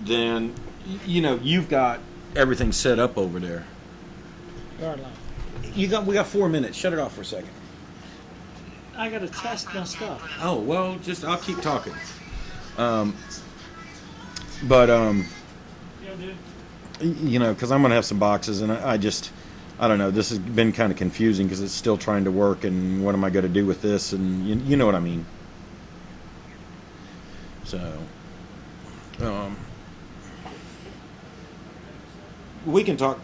then you've got everything set up over there. We got 4 minutes. Shut it off for a second. I gotta test my stuff. Oh well, I'll keep talking. Yeah, dude. Because I'm gonna have some boxes, and I don't know. This has been kind of confusing because it's still trying to work, and what am I going to do with this? And you know what I mean. So, we can talk.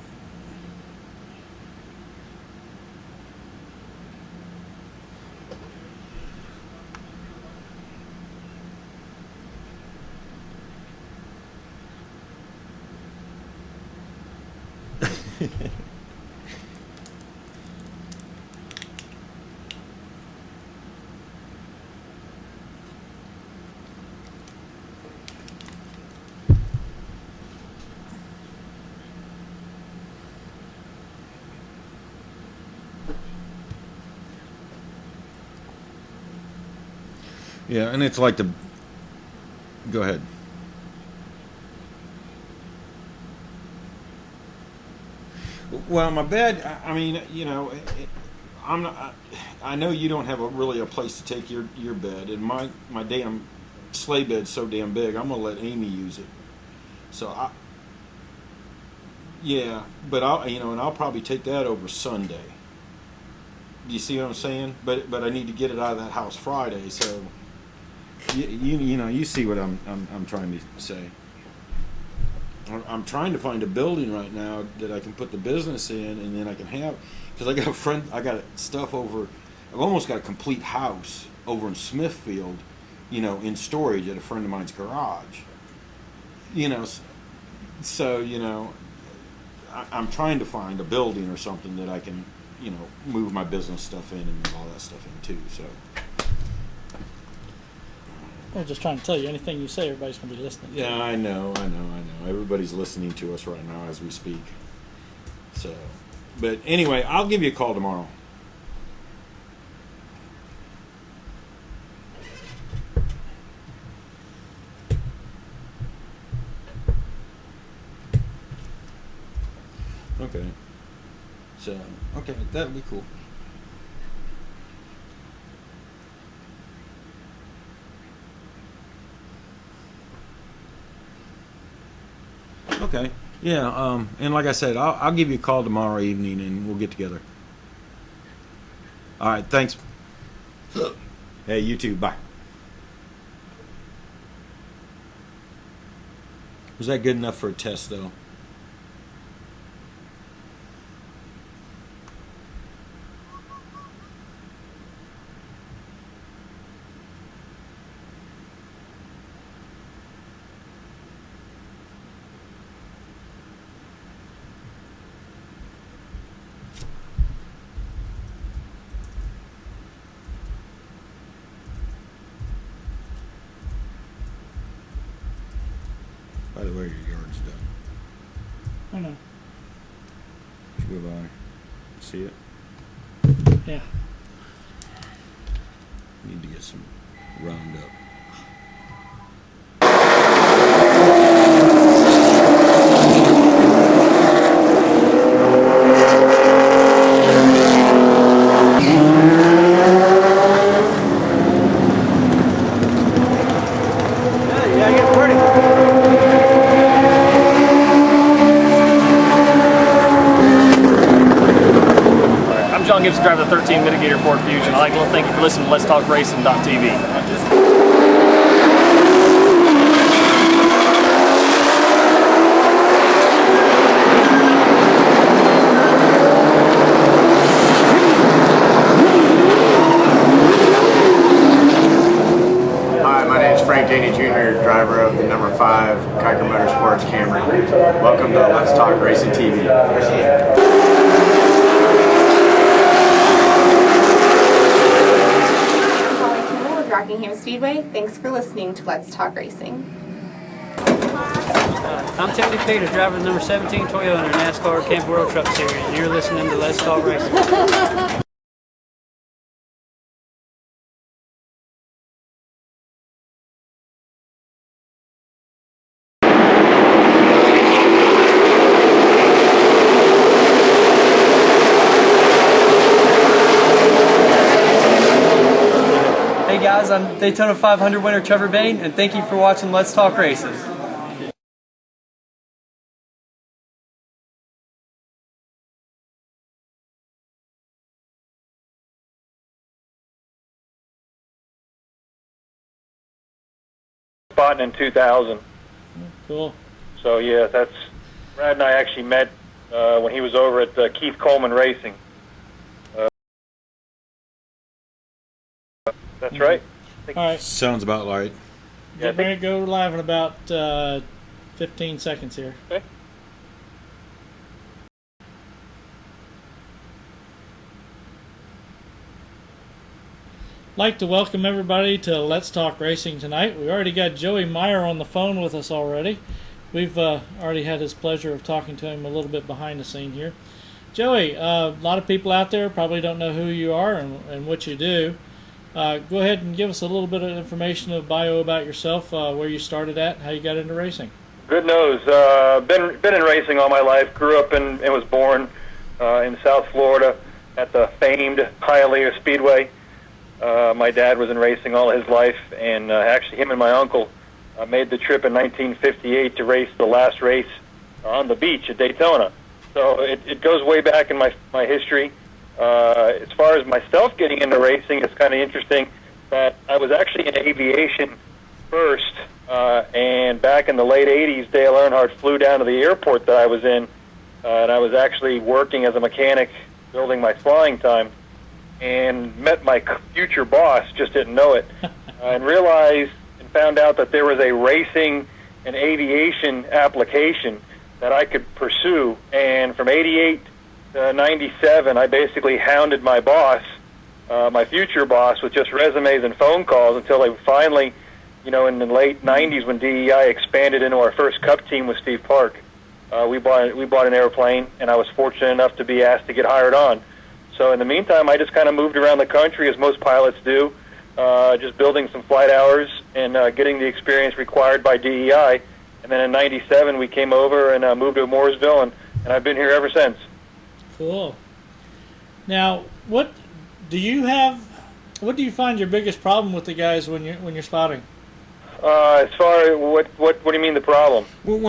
Yeah, and it's like go ahead. Well, my bed. I mean, I'm not. I know you don't have really a place to take your bed, and my damn sleigh bed's so damn big. I'm gonna let Amy use it. So yeah, but I'll probably take that over Sunday. Do you see what I'm saying? But I need to get it out of that house Friday. So you see what I'm trying to say. I'm trying to find a building right now that I can put the business in, and then I can have, because I got stuff over. I've almost got a complete house over in Smithfield, in storage at a friend of mine's garage. So I'm trying to find a building or something that I can, move my business stuff in and all that stuff in too. So. I'm just trying to tell you, anything you say, everybody's going to be listening. Yeah, I know. Everybody's listening to us right now as we speak. So, but anyway, I'll give you a call tomorrow. Okay. So, okay, that'll be cool. Okay. Yeah. And like I said, I'll give you a call tomorrow evening, and we'll get together. All right. Thanks. Hey, you too. Bye. Was that good enough for a test, though? By the way, your yard's done. I know. Did you go by? See it? Yeah. Need to get some round up. Gibbs, driver of the 13 Mitigator Ford Fusion. I'd like to thank you for listening to Let's Talk Racing.tv. Driver of the number 5 Kiker Motorsports Camry. Welcome to Let's Talk Racing TV. Rockingham Speedway. Thanks for listening to Let's Talk Racing. I'm Tony Peters, driver of the number 17 Toyota NASCAR Camp World Truck Series, and you're listening to Let's Talk Racing. guys. I'm Daytona 500 winner Trevor Bain, and thank you for watching Let's Talk Racing. Spotting in 2000. Cool. So yeah, that's Brad and I actually met when he was over at Keith Coleman Racing. That's right. All right. Sounds about right. Get ready to go live in about 15 seconds here. Okay. Like to welcome everybody to Let's Talk Racing tonight. We already got Joey Meier on the phone with us already. We've already had his pleasure of talking to him a little bit behind the scene here. Joey, a lot of people out there probably don't know who you are and what you do. Go ahead and give us a little bit of information of bio about yourself, where you started at, how you got into racing. Good news. Been in racing all my life. Grew up and was born in South Florida at the famed Hialeah Speedway. My dad was in racing all his life, and actually him and my uncle made the trip in 1958 to race the last race on the beach at Daytona. So it goes way back in my history. As far as myself getting into racing, it's kind of interesting that I was actually in aviation first, and back in the late 80s, Dale Earnhardt flew down to the airport that I was in, and I was actually working as a mechanic, building my flying time, and met my future boss, just didn't know it, and realized and found out that there was a racing and aviation application that I could pursue. And from 88 to 97, I basically hounded my boss, my future boss, with just resumes and phone calls until I finally, in the late 90s when DEI expanded into our first Cup team with Steve Park, we bought an airplane, and I was fortunate enough to be asked to get hired on. So in the meantime, I just kind of moved around the country, as most pilots do, just building some flight hours and getting the experience required by DEI. And then in 97, we came over and moved to Mooresville, and I've been here ever since. Cool. Now, what do you find your biggest problem with the guys when you're spotting? As far as what do you mean the problem? Well,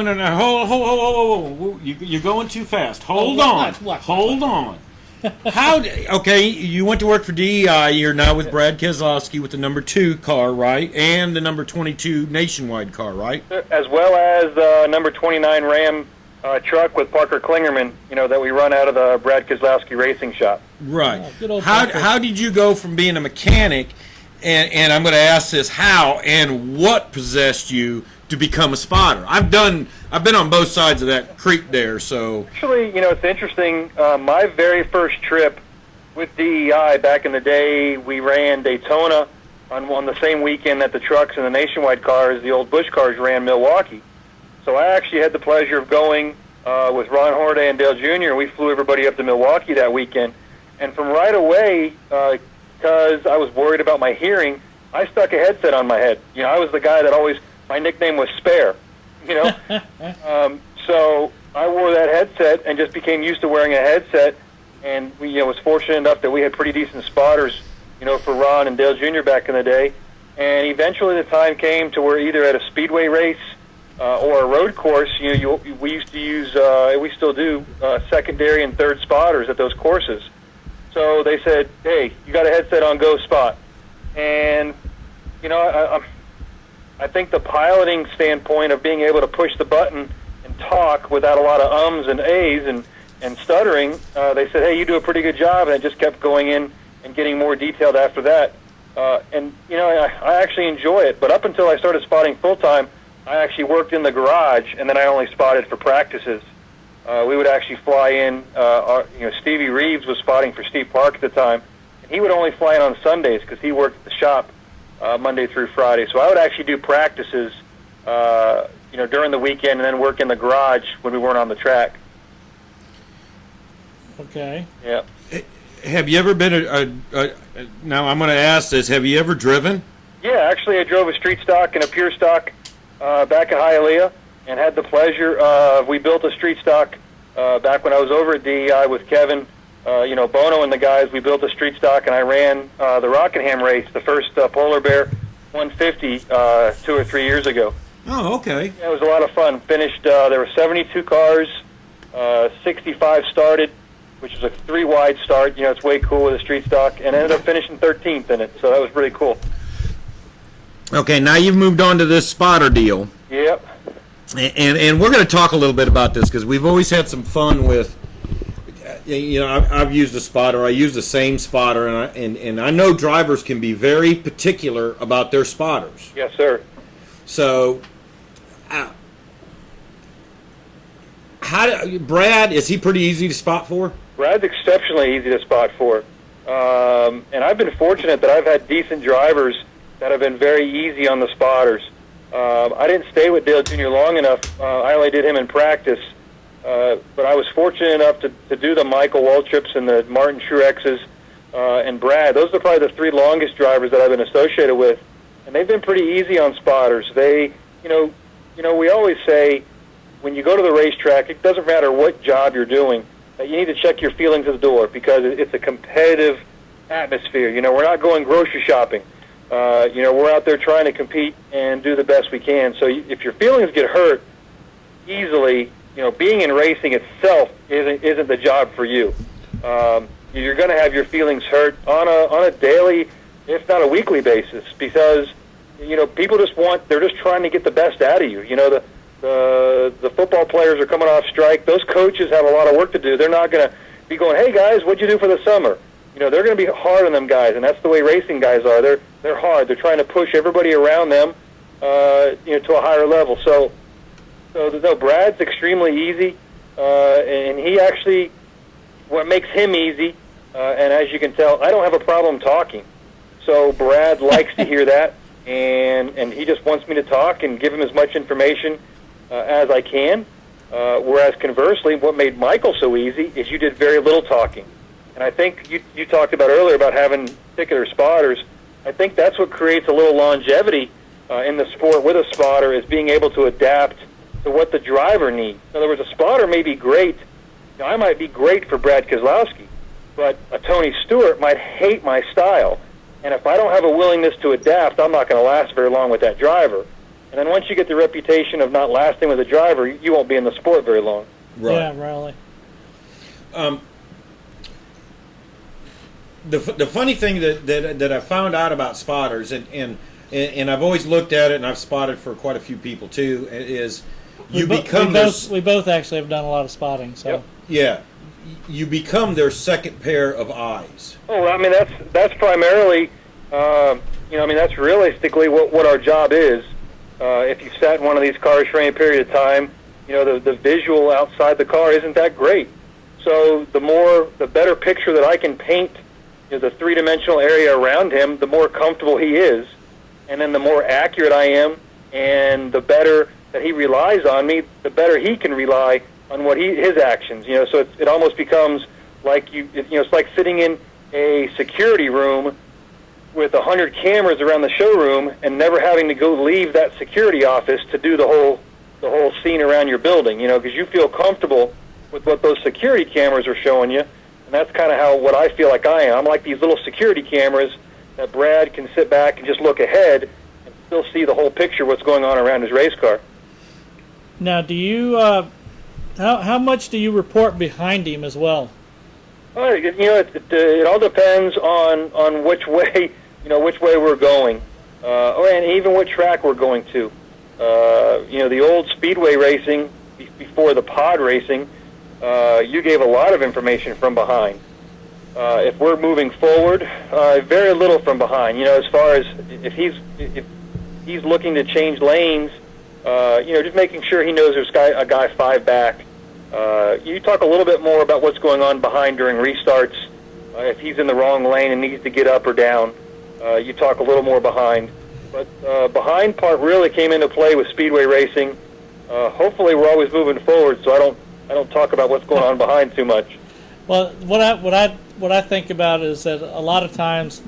hold. You're going too fast. Hold on. Hold on. Okay, you went to work for DEI. You're now with Brad Keselowski with the number 2 car, right? And the number 22 nationwide car, right? As well as the number 29 Ram truck with Parker Klingerman, that we run out of the Brad Keselowski Racing Shop. Right. Oh, good old How did you go from being a mechanic, and I'm going to ask this, how and what possessed you to become a spotter? I've been on both sides of that creek there, so. Actually, it's interesting. My very first trip with DEI back in the day, we ran Daytona on the same weekend that the trucks and the nationwide cars, the old Busch cars, ran Milwaukee. So I actually had the pleasure of going with Ron Horday and Dale Jr. We flew everybody up to Milwaukee that weekend. And from right away, because I was worried about my hearing, I stuck a headset on my head. I was the guy that always, my nickname was Spare, So I wore that headset and just became used to wearing a headset. And we was fortunate enough that we had pretty decent spotters, for Ron and Dale Jr. back in the day. And eventually the time came to where either at a speedway race or a road course, we used to use, we still do, secondary and third spotters at those courses. So they said, hey, you got a headset on, go spot. And, I think the piloting standpoint of being able to push the button and talk without a lot of ums and ahs and stuttering, they said, hey, you do a pretty good job, and it just kept going in and getting more detailed after that. I actually enjoy it, but up until I started spotting full-time, I actually worked in the garage, and then I only spotted for practices. We would actually fly in, Stevie Reeves was spotting for Steve Park at the time, and he would only fly in on Sundays because he worked at the shop Monday through Friday. So I would actually do practices, during the weekend and then work in the garage when we weren't on the track. Okay. Yeah. Have you ever been now I'm going to ask this, have you ever driven? Yeah, actually I drove a street stock and a pure stock back at Hialeah, and had the pleasure of, we built a street stock back when I was over at DEI with Kevin Bono and the guys, we built a street stock, and I ran the Rockingham race, the first Polar Bear 150 2 or 3 years ago. Oh, okay. Yeah, it was a lot of fun. Finished, there were 72 cars, 65 started, which is a 3-wide start. It's way cool with a street stock, and ended up finishing 13th in it, so that was really cool. Okay, now you've moved on to this spotter deal. Yep. And we're going to talk a little bit about this because we've always had some fun with, I've used a spotter. I use the same spotter, and I know drivers can be very particular about their spotters. Yes, sir. So, Brad, is he pretty easy to spot for? Brad's exceptionally easy to spot for. And I've been fortunate that I've had decent drivers that have been very easy on the spotters. I didn't stay with Dale Jr. long enough. I only did him in practice. But I was fortunate enough to do the Michael Waltrips and the Martin Truexes and Brad. Those are probably the 3 longest drivers that I've been associated with. And they've been pretty easy on spotters. They, we always say when you go to the racetrack, it doesn't matter what job you're doing, that you need to check your feelings at the door because it's a competitive atmosphere. We're not going grocery shopping. We're out there trying to compete and do the best we can. So if your feelings get hurt easily, being in racing itself isn't the job for you. You're going to have your feelings hurt on a daily, if not a weekly basis, because people they're just trying to get the best out of you. The football players are coming off strike. Those coaches have a lot of work to do. They're not going to be going, "Hey guys, what'd you do for the summer?" They're going to be hard on them guys, and that's the way racing guys are. They're hard. They're trying to push everybody around them, to a higher level. So Brad's extremely easy, and he actually, what makes him easy, and as you can tell, I don't have a problem talking. So Brad likes to hear that, and he just wants me to talk and give him as much information as I can. Whereas conversely, what made Michael so easy is you did very little talking. And I think you talked about earlier about having particular spotters. I think that's what creates a little longevity in the sport with a spotter, is being able to adapt to what the driver needs. In other words, a spotter may be great. I might be great for Brad Keselowski, but a Tony Stewart might hate my style. And if I don't have a willingness to adapt, I'm not going to last very long with that driver. And then once you get the reputation of not lasting with a driver, you won't be in the sport very long. Right. Yeah, really. The funny thing that I found out about spotters, and I've always looked at it, and I've spotted for quite a few people too, is we both actually have done a lot of spotting. So yeah, you become their second pair of eyes. Oh, I mean that's primarily, that's realistically what our job is. If you've sat in one of these cars for any period of time, the visual outside the car isn't that great. So the better picture that I can paint, the 3-dimensional area around him, the more comfortable he is, and then the more accurate I am, and the better that he relies on me, the better he can rely on his actions. So it almost becomes like it's like sitting in a security room with 100 cameras around the showroom and never having to go leave that security office to do the whole scene around your building. Because you feel comfortable with what those security cameras are showing you. And that's kind of what I feel like I am. I'm like these little security cameras that Brad can sit back and just look ahead and still see the whole picture, what's going on around his race car. Now, do you how much do you report behind him as well? It all depends on which way we're going, and even what track we're going to. The old speedway racing before the pod racing. You gave a lot of information from behind. If we're moving forward, very little from behind. As far as if he's looking to change lanes, just making sure he knows there's a guy 5 back. You talk a little bit more about what's going on behind during restarts. If he's in the wrong lane and needs to get up or down, you talk a little more behind. But behind part really came into play with speedway racing. Hopefully, we're always moving forward, so I don't talk about what's going on behind too much. Well, what I think about is that a lot of times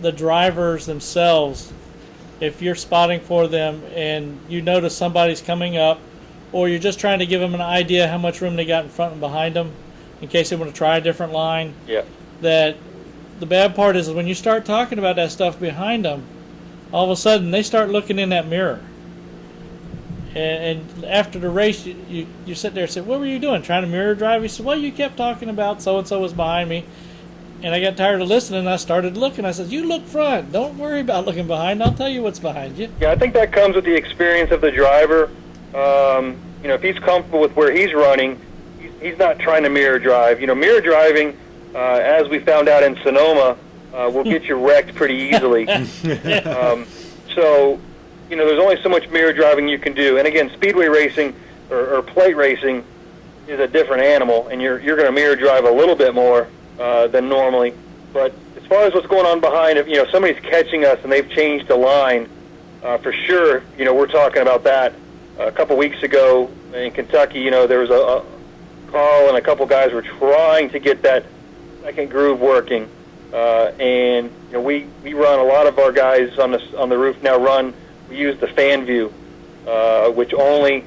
the drivers themselves, if you're spotting for them and you notice somebody's coming up, or you're just trying to give them an idea how much room they got in front and behind them, in case they want to try a different line. Yeah. That the bad part is when you start talking about that stuff behind them, all of a sudden they start looking in that mirror. And after the race, you sit there and say, what were you doing, trying to mirror drive? He said, well, you kept talking about so-and-so was behind me. And I got tired of listening, and I started looking. I said, you look front. Don't worry about looking behind. I'll tell you what's behind you. Yeah, I think that comes with the experience of the driver. If he's comfortable with where he's running, he's not trying to mirror drive. Mirror driving, as we found out in Sonoma, will get you wrecked pretty easily. There's only so much mirror driving you can do. And again, speedway racing or plate racing is a different animal, and you're going to mirror drive a little bit more than normally. But as far as what's going on behind, if somebody's catching us and they've changed the line, for sure, we're talking about that. A couple weeks ago in Kentucky, there was a Carl and a couple guys were trying to get that second groove working, and we run a lot of our guys on the roof now run. We use the fan view, which only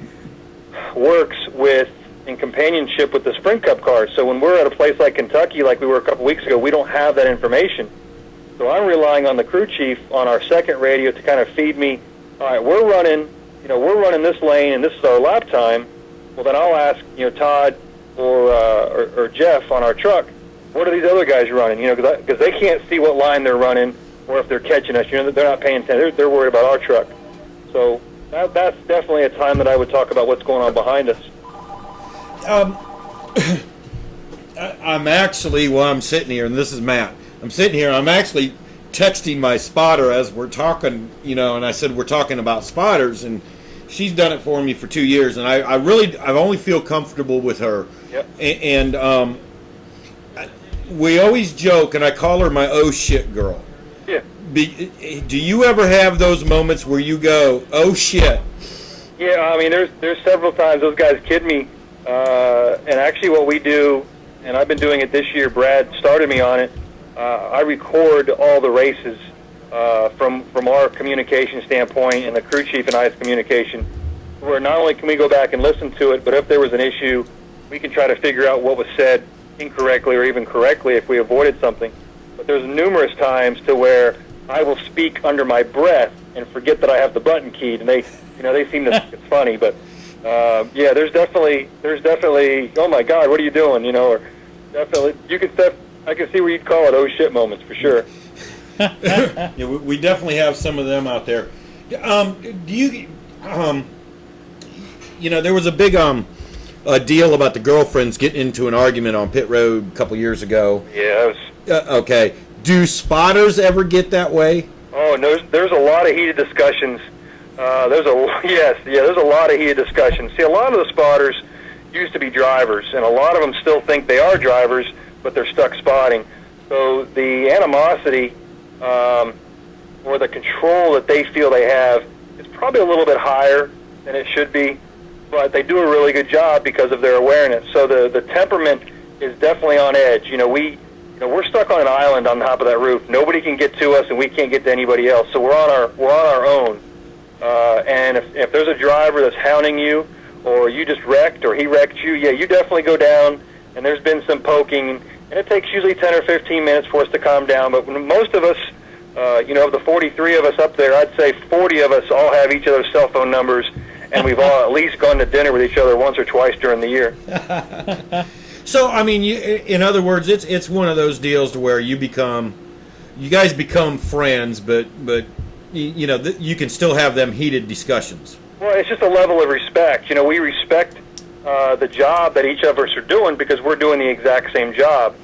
works in companionship with the Sprint Cup cars. So when we're at a place like Kentucky, like we were a couple weeks ago, we don't have that information. So I'm relying on the crew chief on our second radio to kind of feed me. All right, we're running this lane, and this is our lap time. Well, then I'll ask, Todd or Jeff on our truck, what are these other guys running? Because they can't see what line they're running, or if they're catching us. They're not paying attention. They're worried about our truck. So that's definitely a time that I would talk about what's going on behind us. I'm actually, while I'm sitting here, and this is Matt, I'm sitting here, I'm actually texting my spotter as we're talking, and I said we're talking about spotters, and she's done it for me for 2 years, and I only feel comfortable with her. Yep. And we always joke, and I call her my oh shit girl. Yeah. Do you ever have those moments where you go, oh shit? Yeah, there's several times those guys kid me. And actually what we do, and I've been doing it this year, Brad started me on it, I record all the races from our communication standpoint and the crew chief and I's communication, where not only can we go back and listen to it, but if there was an issue, we can try to figure out what was said incorrectly or even correctly if we avoided something. But there's numerous times to where I will speak under my breath and forget that I have the button keyed, and they seem to think it's funny, but there's definitely, oh my God, what are you doing? Or definitely, I can see where you'd call it oh shit moments for sure. Yeah, we definitely have some of them out there. Do you, there was a big a deal about the girlfriends getting into an argument on pit road a couple years ago. Yeah, okay. Do spotters ever get that way? Oh, no, there's a lot of heated discussions. There's a lot of heated discussions. See, a lot of the spotters used to be drivers, and a lot of them still think they are drivers, but they're stuck spotting. So the animosity or the control that they feel they have is probably a little bit higher than it should be, but they do a really good job because of their awareness. So the temperament is definitely on edge. We're stuck on an island on top of that roof. Nobody can get to us, and we can't get to anybody else. So we're on our own. And if there's a driver that's hounding you, or you just wrecked, or he wrecked you, yeah, you definitely go down. And there's been some poking, and it takes usually 10 or 15 minutes for us to calm down. But when most of us, of the 43 of us up there, I'd say 40 of us all have each other's cell phone numbers, and we've all at least gone to dinner with each other once or twice during the year. So, in other words, it's one of those deals to where you guys become friends, but you can still have them heated discussions. Well, it's just a level of respect. We respect the job that each of us are doing because we're doing the exact same job,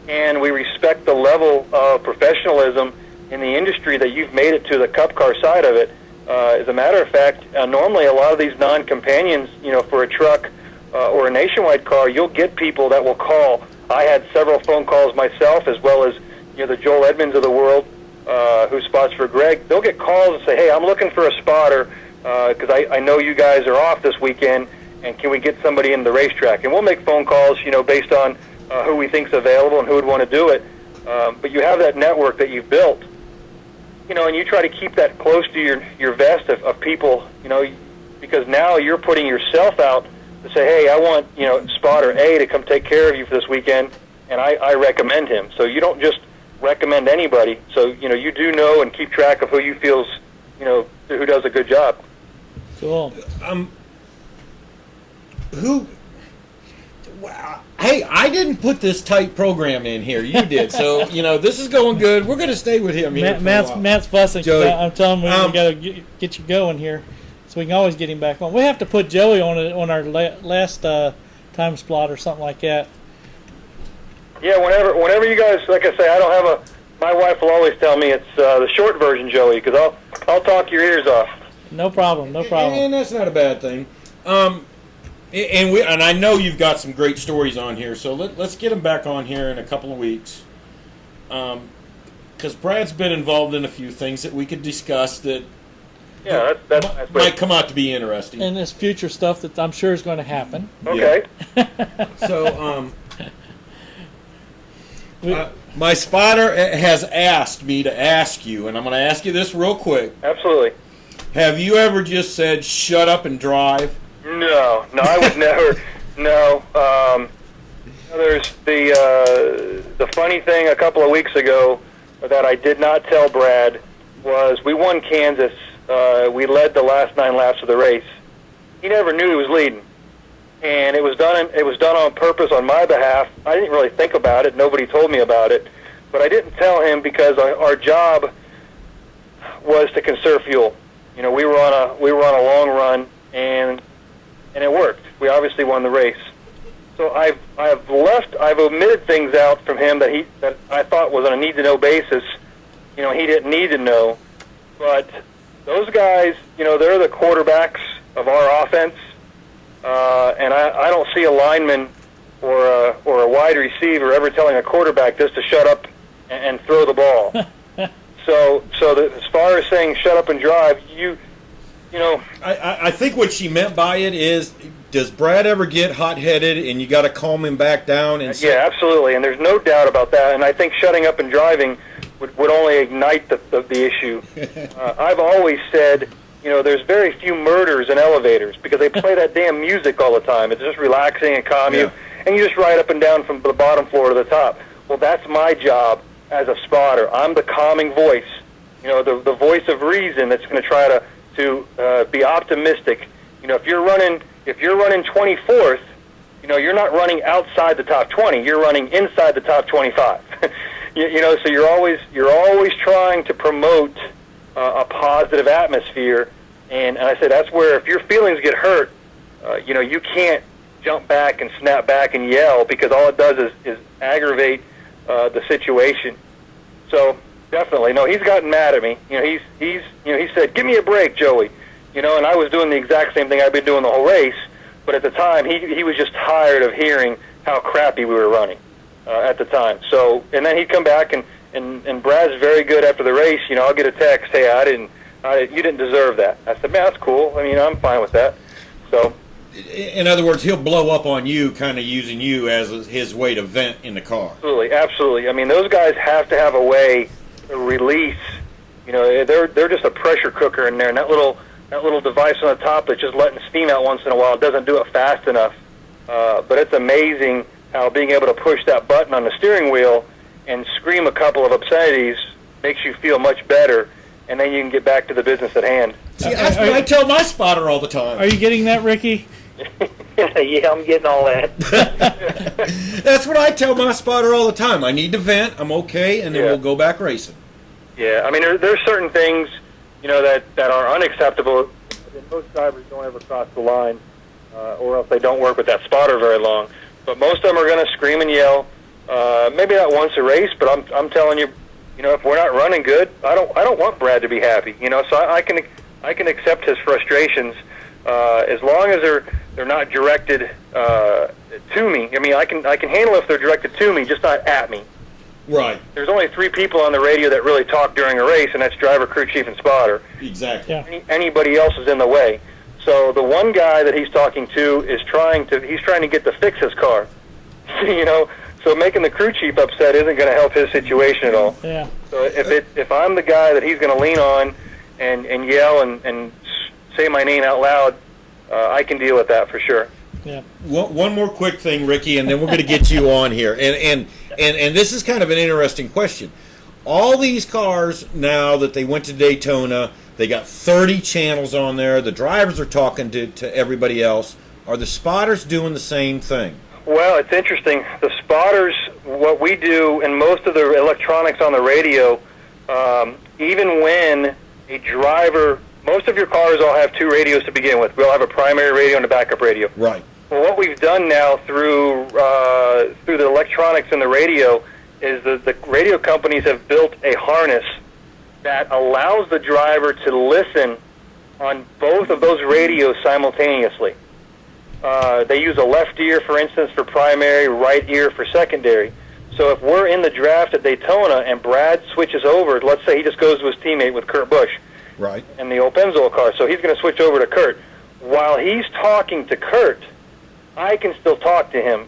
and we respect the level of professionalism in the industry that you've made it to the Cup car side of it. As a matter of fact, normally a lot of these non-companions, for a truck or a nationwide car, you'll get people that will call. I had several phone calls myself, as well as the Joel Edmonds of the world, who spots for Greg. They'll get calls and say, hey, I'm looking for a spotter because I know you guys are off this weekend, and can we get somebody in the racetrack? And we'll make phone calls, based on who we think's available and who would want to do it. But you have that network that you've built, and you try to keep that close to your vest of people, because now you're putting yourself out to say, hey, I want, spotter A to come take care of you for this weekend, and I recommend him. So you don't just recommend anybody. So, you do know and keep track of who you feels, who does a good job. Cool. Hey, I didn't put this tight program in here. You did. So, this is going good. We're going to stay with him here. Matt's fussing. Joey, I'm telling him we got to get you going here, so we can always get him back on. We have to put Joey on our last time slot or something like that. Yeah, whenever you guys, like I say, I don't have my wife will always tell me it's the short version, Joey, because I'll talk your ears off. No problem. And that's not a bad thing. And I know you've got some great stories on here, so let's get them back on here in a couple of weeks. Because Brad's been involved in a few things that we could discuss that that's might come out to be interesting. And this future stuff that I'm sure is going to happen. Okay. Yeah. So, my spotter has asked me to ask you, and I'm going to ask you this real quick. Absolutely. Have you ever just said, shut up and drive? No, I would never. No. There's the funny thing a couple of weeks ago that I did not tell Brad was we won Kansas. We led the last 9 laps of the race. He never knew he was leading, and it was done on purpose on my behalf. I didn't really think about it. Nobody told me about it, but I didn't tell him because our job was to conserve fuel. We were on a long run, and it worked. We obviously won the race. So I've omitted things out from him that I thought was on a need-to-know basis. He didn't need to know. But those guys, they're the quarterbacks of our offense, and I don't see a lineman or a wide receiver ever telling a quarterback just to shut up and throw the ball. So as far as saying shut up and drive, I think what she meant by it is, does Brad ever get hot-headed and you got to calm him back down? Yeah, absolutely, and there's no doubt about that. And I think shutting up and driving would only ignite the issue. I've always said, there's very few murders in elevators because they play that damn music all the time. It's just relaxing and calm you, and you just ride up and down from the bottom floor to the top. Well, that's my job as a spotter. I'm the calming voice, the voice of reason that's going to try to be optimistic. If you're running 24th, you're not running outside the top 20. You're running inside the top 25. So you're always trying to promote a positive atmosphere. And I say that's where if your feelings get hurt, you can't jump back and snap back and yell because all it does is aggravate the situation. So definitely, no, he's gotten mad at me. He said, "Give me a break, Joey." And I was doing the exact same thing I've been doing the whole race. But at the time, he was just tired of hearing how crappy we were running at the time. So, and then he'd come back and Brad's very good after the race. I'll get a text, "Hey, you didn't deserve that." I said, "Man, that's cool. I'm fine with that." So, in other words, he'll blow up on you, kind of using you as his way to vent in the car. Absolutely. Those guys have to have a way to release. They're just a pressure cooker in there, and that little device on the top that's just letting steam out once in a while doesn't do it fast enough. But it's amazing how being able to push that button on the steering wheel and scream a couple of obscenities makes you feel much better, and then you can get back to the business at hand. See, that's what I tell my spotter all the time. Are you getting that, Ricky? Yeah, I'm getting all that. That's what I tell my spotter all the time. I need to vent, I'm okay, and then we'll go back racing. Yeah, there's certain things, that are unacceptable. And most drivers don't ever cross the line, or else they don't work with that spotter very long. But most of them are going to scream and yell. Maybe not once a race, but I'm telling you, if we're not running good, I don't want Brad to be happy. So I can accept his frustrations as long as they're not directed to me. I can handle if they're directed to me, just not at me. Right. There's only 3 people on the radio that really talk during a race, and that's driver, crew chief, and spotter. Exactly. Yeah. Anybody else is in the way. So the one guy that he's talking to is trying to get to fix his car. So making the crew chief upset isn't going to help his situation at all. Yeah. So if I'm the guy that he's going to lean on and yell and say my name out loud, I can deal with that for sure. Yeah. One more quick thing, Ricky, and then we're going to get you on here. And this is kind of an interesting question. All these cars now that they went to Daytona, they got 30 channels on there. The drivers are talking to everybody else. Are the spotters doing the same thing? Well, it's interesting. The spotters, what we do, and most of the electronics on the radio, even when a driver, most of your cars all have two radios to begin with. We all have a primary radio and a backup radio. Right. Well, what we've done now through the electronics and the radio is the radio companies have built a harness that allows the driver to listen on both of those radios simultaneously. They use a left ear, for instance, for primary, right ear for secondary. So if we're in the draft at Daytona and Brad switches over, let's say he just goes to his teammate with Kurt Busch, right, in the old Pennzoil car, so he's going to switch over to Kurt. While he's talking to Kurt, I can still talk to him,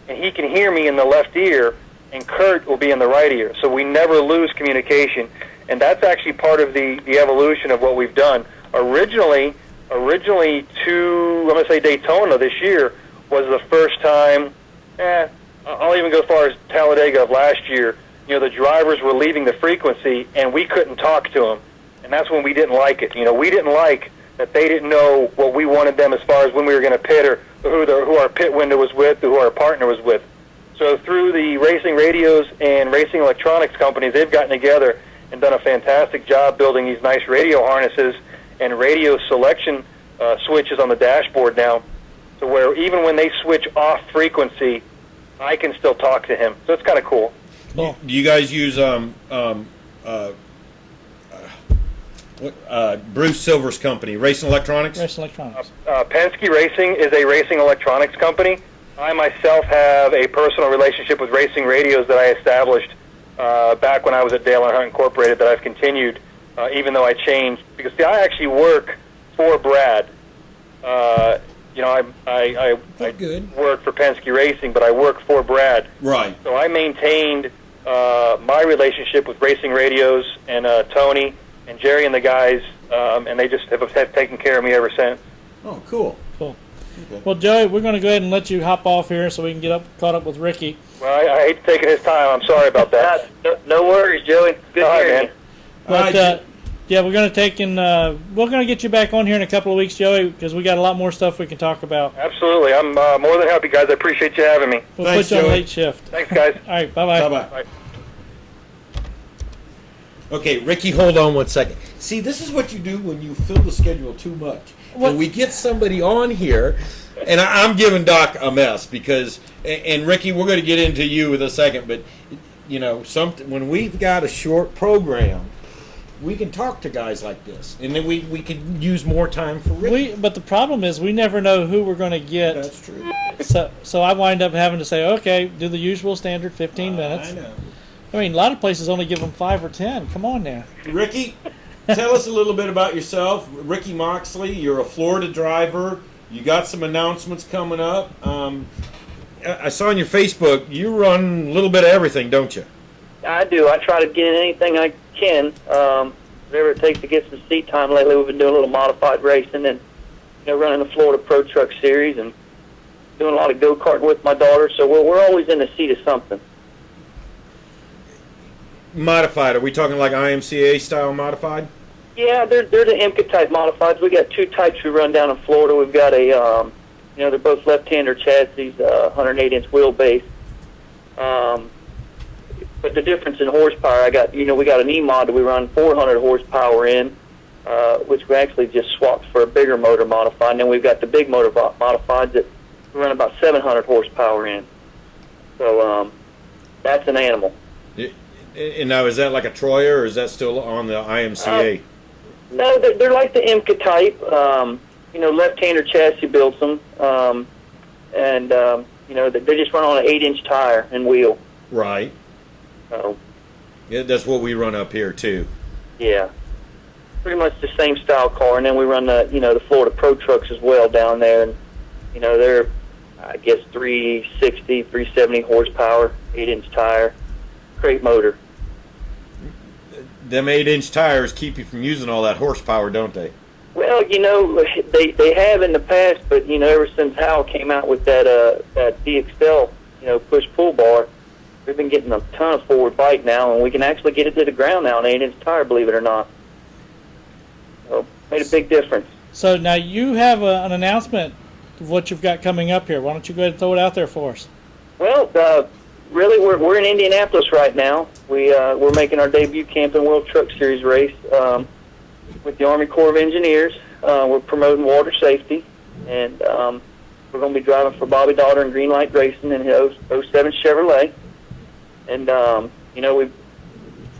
and he can hear me in the left ear, and Kurt will be in the right ear. So we never lose communication, and that's actually part of the evolution of what we've done. Originally to, I'm going to say Daytona this year was the first time, I'll even go as far as Talladega of last year, the drivers were leaving the frequency, and we couldn't talk to them, and that's when we didn't like it. We didn't like that they didn't know what we wanted them as far as when we were going to pit or who our pit window was with or who our partner was with. So through the racing radios and racing electronics companies, they've gotten together and done a fantastic job building these nice radio harnesses and radio selection switches on the dashboard now, to where even when they switch off frequency, I can still talk to him. So it's kind of cool. Do you guys use Bruce Silver's company, Racing Electronics? Racing Electronics. Penske Racing is a racing electronics company. I myself have a personal relationship with Racing Radios that I established back when I was at Dale and Hunt Incorporated that I've continued, even though I changed. Because, see, I actually work for Brad. I work for Penske Racing, but I work for Brad. Right. So I maintained my relationship with Racing Radios and Tony and Jerry and the guys, and they just have taken care of me ever since. Oh, cool. Cool. Okay. Well, Joey, we're going to go ahead and let you hop off here so we can get caught up with Ricky. Well, I hate taking his time. I'm sorry about that. No worries, Joey. Good hearing you. But, yeah, we're going to take and we're going to get you back on here in a couple of weeks, Joey, because we got a lot more stuff we can talk about. Absolutely. I'm more than happy, guys. I appreciate you having me. We'll put you on late shift. Thanks, guys. All right, bye-bye. Bye-bye. Bye. Okay, Ricky, hold on one second. See, this is what you do when you fill the schedule too much. When we get somebody on here, and I'm giving Doc a mess because, and Ricky, we're going to get into you in a second, but, when we've got a short program, we can talk to guys like this, and then we can use more time for Ricky. But the problem is we never know who we're going to get. That's true. So I wind up having to say, okay, do the usual standard 15 minutes. I know. I mean, a lot of places only give them 5 or 10. Come on now. Ricky, tell us a little bit about yourself. Ricky Moxley, you're a Florida driver. You got some announcements coming up. I saw on your Facebook you run a little bit of everything, don't you? I do. I try to get in anything I can. Whatever it takes to get some seat time. Lately, we've been doing a little modified racing and running the Florida Pro Truck Series and doing a lot of go-karting with my daughter. So we're always in the seat of something. Modified? Are we talking like IMCA style modified? Yeah, they're the IMCA type modifieds. We got two types we run down in Florida. We've got a, they're both left-hander chassis, 108-inch wheelbase. But the difference in horsepower, we got an E-mod that we run 400 horsepower in, which we actually just swapped for a bigger motor modified. And then we've got the big motor modifieds that we run about 700 horsepower in. So that's an animal. And now, is that like a Troyer, or is that still on the IMCA? No, they're like the IMCA type. Left-hander chassis builds them, and they just run on an 8-inch tire and wheel. Right. So. Yeah, that's what we run up here too. Yeah, pretty much the same style car, and then we run the Florida Pro Trucks as well down there, and they're 360, 370 horsepower, 8-inch tire, crate motor. Them 8-inch tires keep you from using all that horsepower, don't they? Well, they have in the past, but ever since Hal came out with that DXL, push pull bar, we've been getting a ton of forward bite now, and we can actually get it to the ground now on 8-inch tire, believe it or not. So made a big difference. So now you have an announcement of what you've got coming up here. Why don't you go ahead and throw it out there for us? Well, really, we're in Indianapolis right now. We're making our debut Camping World Truck Series race with the Army Corps of Engineers. We're promoting water safety, and we're going to be driving for Bobby Daughter and Greenlight Racing in his 07 Chevrolet. And we've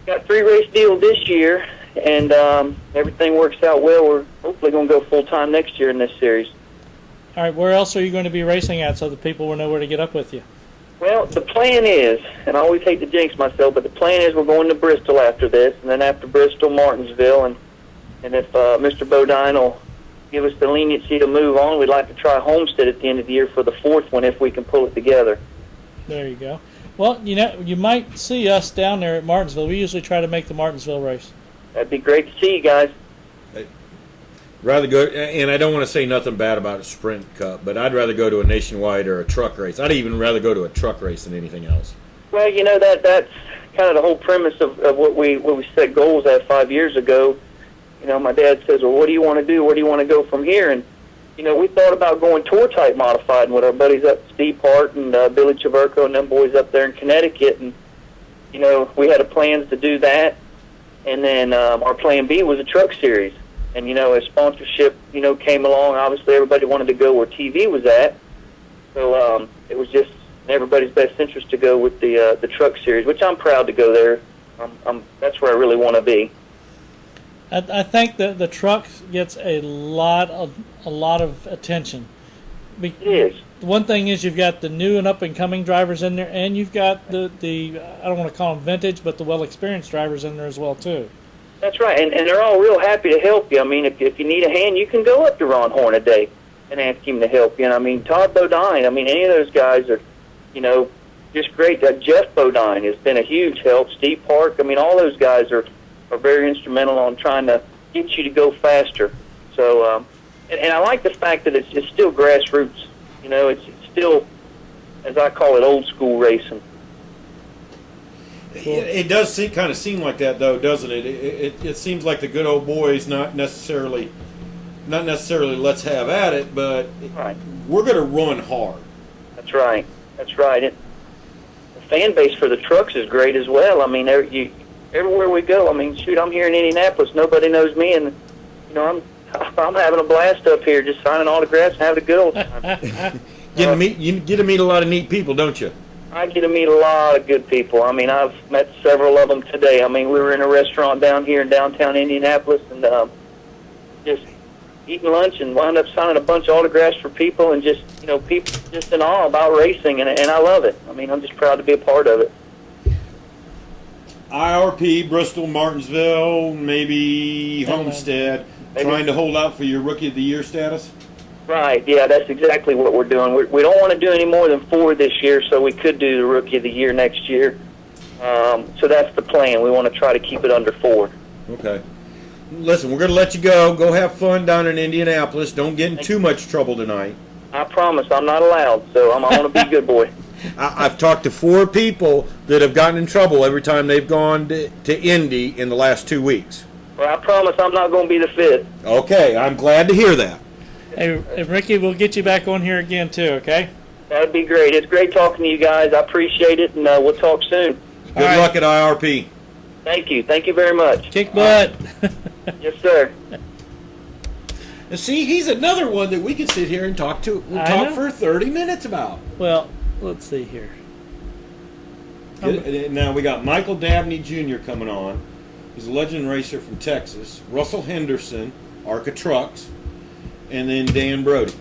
got 3 race deal this year, and everything works out well. We're hopefully going to go full time next year in this series. All right, where else are you going to be racing at so the people will know where to get up with you? Well, the plan is, and I always hate to jinx myself, but the plan is we're going to Bristol after this, and then after Bristol, Martinsville, and if Mr. Bodine will give us the leniency to move on, we'd like to try Homestead at the end of the year for the 4th one if we can pull it together. There you go. Well, you might see us down there at Martinsville. We usually try to make the Martinsville race. That'd be great to see you guys. Rather go, and I don't want to say nothing bad about a sprint cup, but I'd rather go to a nationwide or a truck race. I'd even rather go to a truck race than anything else. Well, that's kind of the whole premise of what we set goals at 5 years ago. My dad says, well, what do you want to do? Where do you want to go from here? And, we thought about going tour type modified with our buddies up Steve Hart and Billy Chaverko and them boys up there in Connecticut. And, we had plans to do that. And then our plan B was a truck series. And, as sponsorship, came along, obviously everybody wanted to go where TV was at. So it was just in everybody's best interest to go with the truck series, which I'm proud to go there. That's where I really want to be. I think that the truck gets a lot of attention. It is. One thing is you've got the new and up and coming drivers in there, and you've got the I don't want to call them vintage, but the well experienced drivers in there as well too. That's right, and they're all real happy to help you. I mean, if you need a hand, you can go up to Ron Hornaday and ask him to help you. And I mean, Todd Bodine, any of those guys are, just great. Jeff Bodine has been a huge help. Steve Park, all those guys are very instrumental on trying to get you to go faster. So, and I like the fact that it's still grassroots. It's still, as I call it, old school racing. It does kind of seem like that, though, doesn't it? It seems like the good old boys, not necessarily let's have at it, but right. We're going to run hard. That's right. That's right. The fan base for the trucks is great as well. Everywhere we go. Shoot, I'm here in Indianapolis. Nobody knows me, and I'm having a blast up here, just signing autographs and having a good old time. You get to meet a lot of neat people, don't you? I get to meet a lot of good people. I've met several of them today. We were in a restaurant down here in downtown Indianapolis, and just eating lunch and wound up signing a bunch of autographs for people, and just people just in awe about racing, and I love it. I'm just proud to be a part of it. IRP, Bristol, Martinsville, maybe Homestead, trying to hold out for your Rookie of the Year status? Right, yeah, that's exactly what we're doing. We don't want to do any more than 4 this year, so we could do the Rookie of the Year next year. So that's the plan. We want to try to keep it under 4. Okay. Listen, we're going to let you go. Go have fun down in Indianapolis. Don't get in too much trouble tonight. I promise. I'm not allowed, so I'm going to be a good boy. I've talked to 4 people that have gotten in trouble every time they've gone to Indy in the last 2 weeks. Well, I promise I'm not going to be the 5th. Okay, I'm glad to hear that. Hey, Ricky, we'll get you back on here again, too, okay? That'd be great. It's great talking to you guys. I appreciate it, and we'll talk soon. Good luck at IRP. Thank you. Thank you very much. Kick butt. Yes, sir. And see, he's another one that we could sit here and talk for 30 minutes about. Well, let's see here. Now we got Michael Dabney Jr. coming on. He's a legend racer from Texas. Russell Henderson, Arca Trucks, and then Dan Brode.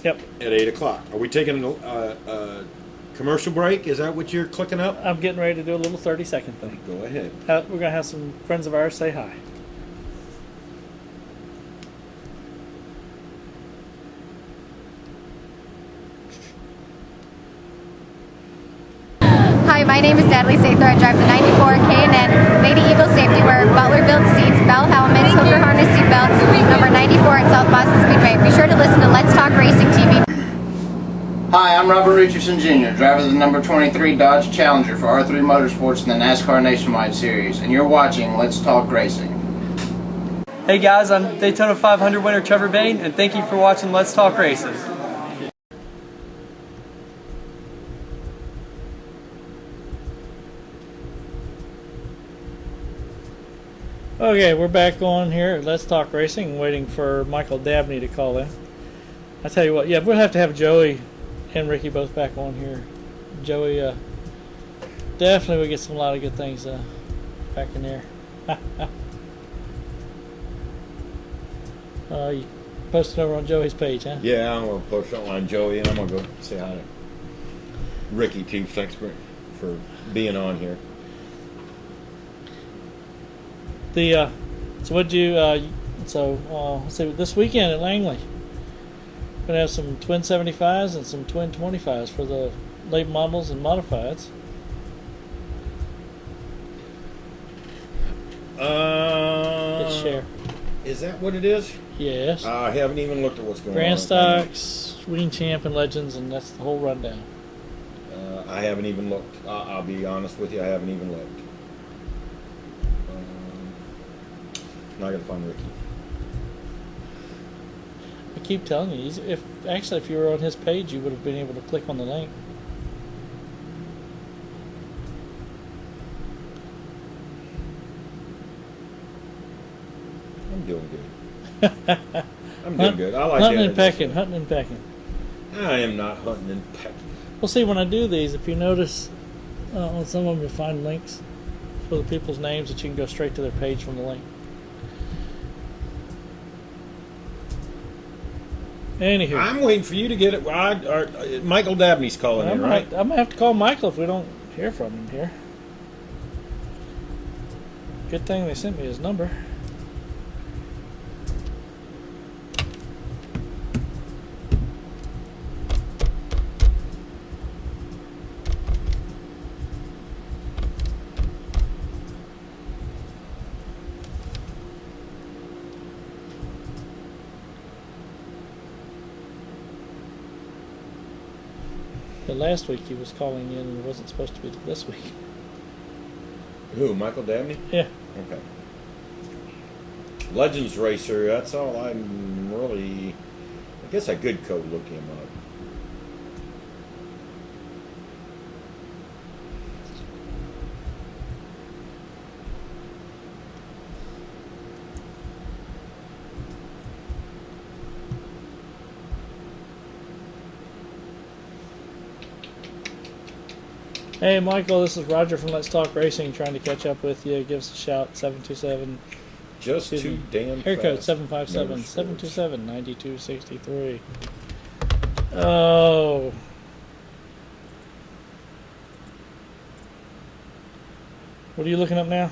Yep. At 8 o'clock. Are we taking a commercial break? Is that what you're clicking up? I'm getting ready to do a little 30-second thing. Go ahead. We're going to have some friends of ours say hi. Hi, my My name is Natalie Sather. I drive the 94 K&N Lady Eagle Safety Wear, Butler Built Seats, Bell Helmets, Hooker Harness Seat Belts, number 94 at South Boston Speedway. Be sure to listen to Let's Talk Racing TV. Hi, I'm Robert Richardson Jr., driver of the number 23 Dodge Challenger for R3 Motorsports in the NASCAR Nationwide Series, and you're watching Let's Talk Racing. Hey guys, I'm Daytona 500 winner Trevor Bain, and thank you for watching Let's Talk Racing. Okay, we're back on here at Let's Talk Racing, waiting for Michael Dabney to call in. I tell you what, yeah, we'll have to have Joey and Ricky both back on here. Joey, definitely we get a lot of good things back in there. You posted over on Joey's page, huh? Yeah, I'm going to post it on Joey, and I'm going to go say hi to Ricky, too. Thanks for being on here. So what'd you, let's see, this weekend at Langley, we're going to have some twin 75s and some twin 25s for the late models and modifieds. Let's share. Is that what it is? Yes. I haven't even looked at what's going on. Grand Stocks, Wing Champ, and Legends, and that's the whole rundown. I haven't even looked. I'll be honest with you, I haven't even looked. Now I gotta find Ricky. I keep telling you, if you were on his page, you would have been able to click on the link. I'm doing good. I'm doing good. I like hunting and pecking. Hunting and pecking. I am not hunting and pecking. Well, see, when I do these, if you notice, on some of them you'll find links for the people's names that you can go straight to their page from the link. Anywho, I'm waiting for you to get it. Michael Dabney's calling in, right? I'm going to have to call Michael if we don't hear from him here. Good thing they sent me his number. Last week he was calling in and it wasn't supposed to be this week. Who, Michael Dabney? Yeah. Okay. Legends Racer, that's all I'm really... I guess I could go look him up. Hey Michael, this is Roger from Let's Talk Racing trying to catch up with you. Give us a shout, 727. Just too damn Air code fast. 757 727 9263. Oh. What are you looking up now?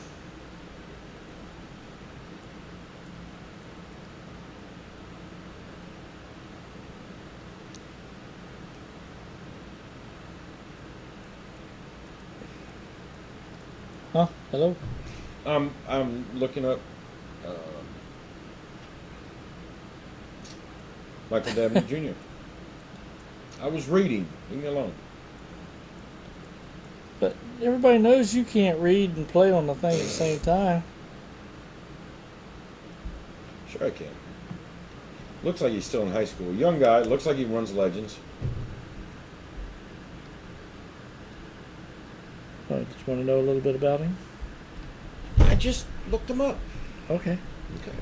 Huh? Hello? I'm looking up Michael Dabney Jr. I was reading. Leave me alone. But everybody knows you can't read and play on the thing at the same time. Sure I can. Looks like he's still in high school. Young guy. Looks like he runs Legends. Did you want to know a little bit about him? I just looked him up. Okay. Okay.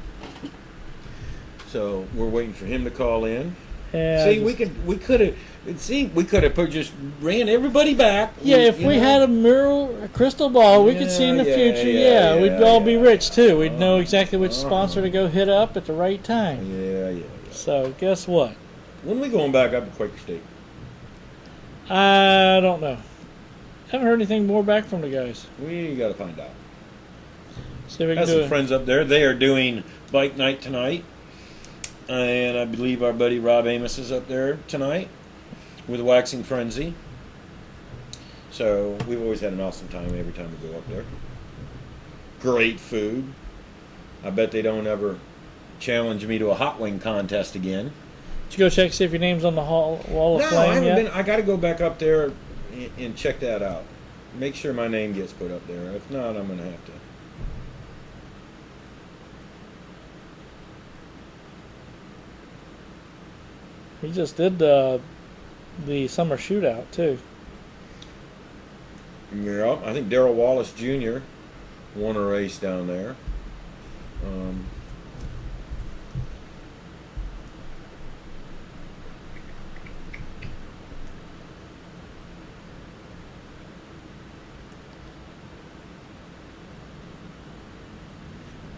So we're waiting for him to call in. Yeah, see, we could have just ran everybody back. Yeah, if we had a crystal ball, we could see in the future. Yeah, we'd all be rich too. We'd know exactly which sponsor to go hit up at the right time. Yeah. So guess what? When are we going back up to Quaker State? I don't know. Haven't heard anything more back from the guys. We got to find out. See if we can Got do some friends up there. They are doing bike night tonight. And I believe our buddy Rob Amos is up there tonight with Waxing Frenzy. So we've always had an awesome time every time we go up there. Great food. I bet they don't ever challenge me to a hot wing contest again. Did you go check see if your name's on the wall of No, flame I haven't yet? been. I got to go back up there and check that out. Make sure my name gets put up there. If not, I'm going to have to. He just did the summer shootout too. Yeah, I think Darrell Wallace Jr. won a race down there.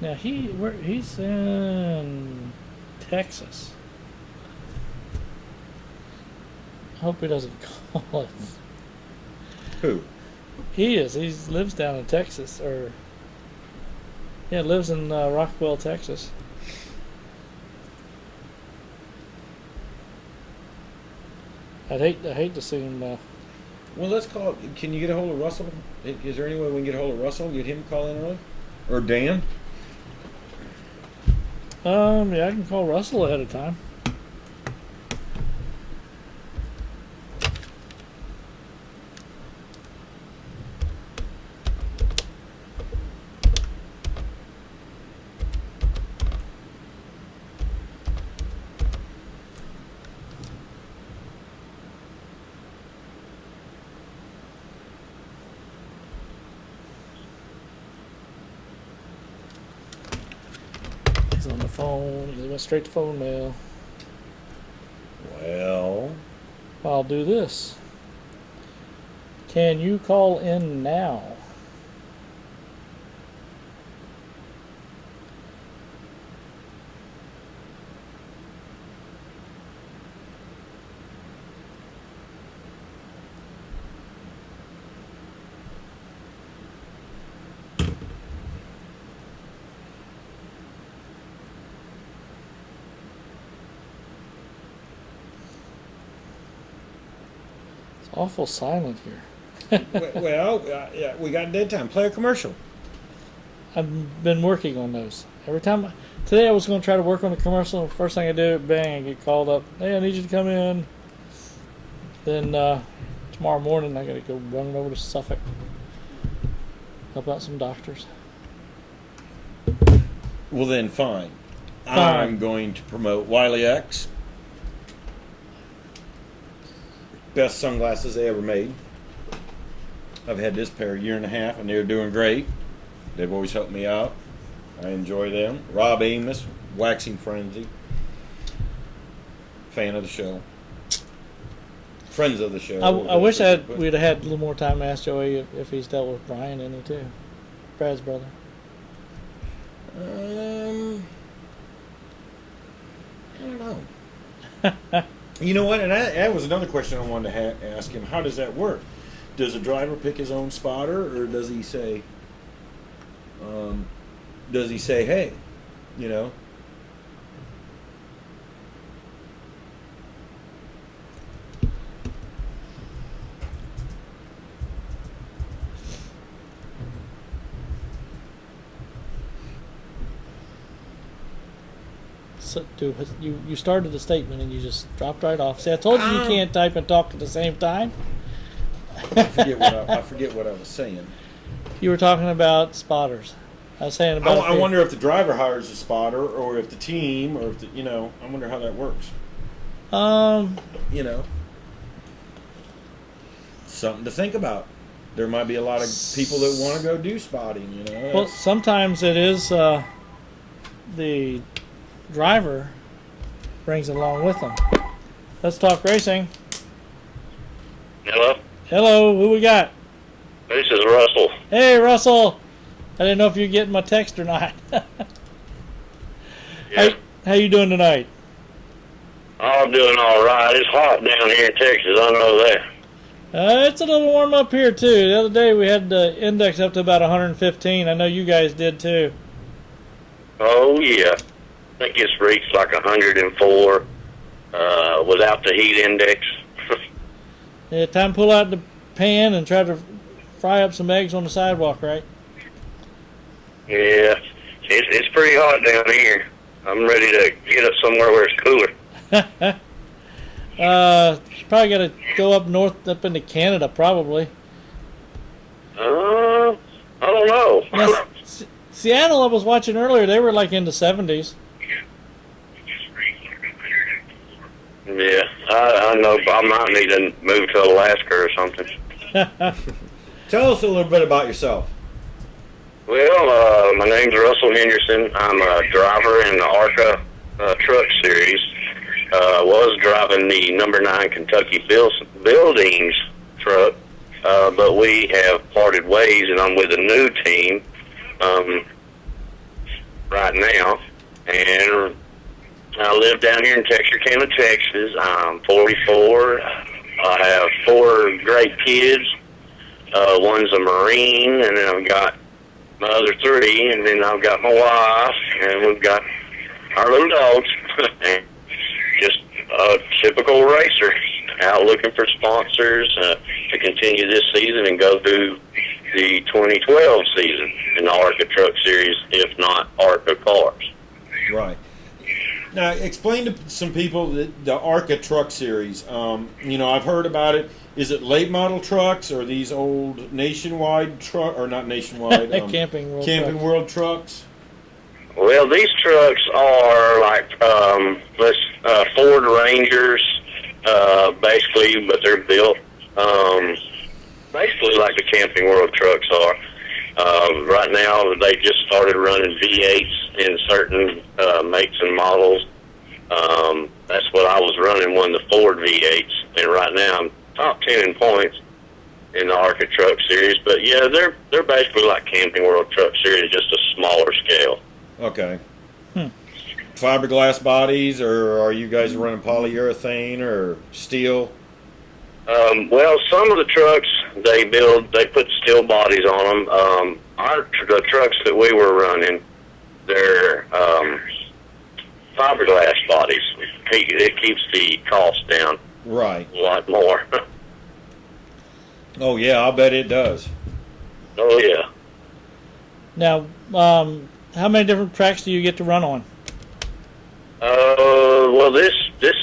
Now he's in Texas. I hope he doesn't call it. Who? He is. He lives down in Texas, lives in Rockwell, Texas. I'd hate to see him. Well, let's call it. Can you get a hold of Russell? Is there any way we can get a hold of Russell? Get him to call in early? Or Dan? Yeah, I can call Russell ahead of time. On the phone, he went straight to phone mail. Well, I'll do this. Can you call in now? Awful silent here. well, yeah, we got dead time. Play a commercial. I've been working on those. Every time. Today I was going to try to work on a commercial. And first thing I do, bang, I get called up. Hey, I need you to come in. Then tomorrow morning I got to go running over to Suffolk. Help out some doctors. Well, then fine. I'm going to promote Wiley X. Best sunglasses they ever made. I've had this pair a year and a half and they're doing great. They've always helped me out. I enjoy them. Rob Amos, Waxing Frenzy. Fan of the show. Friends of the show. I wish we'd have had a little more time to ask Joey if he's dealt with Brian any too. Brad's brother. I don't know. You know what? And that was another question I wanted to ask him. How does that work? Does a driver pick his own spotter, or does he say, hey, you know? So, you started the statement and you just dropped right off. See, I told you you can't type and talk at the same time. I forget what I was saying. You were talking about spotters. I was saying about. I wonder if the driver hires a spotter, or if the team, or if the, I wonder how that works. Something to think about. There might be a lot of people that want to go do spotting. Well, sometimes it is the driver brings it along with them. Let's talk racing. Hello? Hello, who we got? This is Russell. Hey, Russell. I didn't know if you're getting my text or not. Yeah. How you doing tonight? I'm doing all right. It's hot down here in Texas. I know that. It's a little warm up here, too. The other day we had the index up to about 115. I know you guys did, too. Oh, yeah. I think it's reached like 104 without the heat index. Yeah, time to pull out pan and try to fry up some eggs on the sidewalk, right? Yeah, it's pretty hot down here. I'm ready to get up somewhere where it's cooler. Probably got to go up north, up into Canada, probably. I don't know. Now, Seattle, I was watching earlier, they were like in the 70s. Yeah, I know. I might need to move to Alaska or something. Tell us a little bit about yourself. Well, my name's Russell Henderson. I'm a driver in the ARCA truck series. Was driving the number 9 Kentucky Buildings truck, but we have parted ways, and I'm with a new team right now. And I live down here in Texarkana, Texas. I'm 44. I have 4 great kids. One's a Marine, and then I've got my other 3, and then I've got my wife, and we've got our little dogs. Just a typical racer, out looking for sponsors to continue this season and go through the 2012 season in the ARCA Truck Series, if not ARCA Cars. Right. Now, explain to some people the ARCA Truck Series. I've heard about it. Is it late model trucks or these old nationwide truck, or not nationwide? Camping World trucks? Well, these trucks are like Ford Rangers, basically, but they're built basically like the Camping World trucks are. Right now, they just started running V8s in certain makes and models. That's what I was running, one of the Ford V8s, and right now I'm top 10 in points in the ARCA Truck Series. But yeah, they're basically like Camping World Truck Series, just a smaller scale. Okay. Fiberglass bodies, or are you guys running polyurethane or steel? Well, some of the trucks they put steel bodies on them. The trucks that we were running, they're fiberglass bodies. It keeps the cost down. Right. A lot more. Oh yeah, I'll bet it does. Oh yeah. Now, how many different tracks do you get to run on? Well, this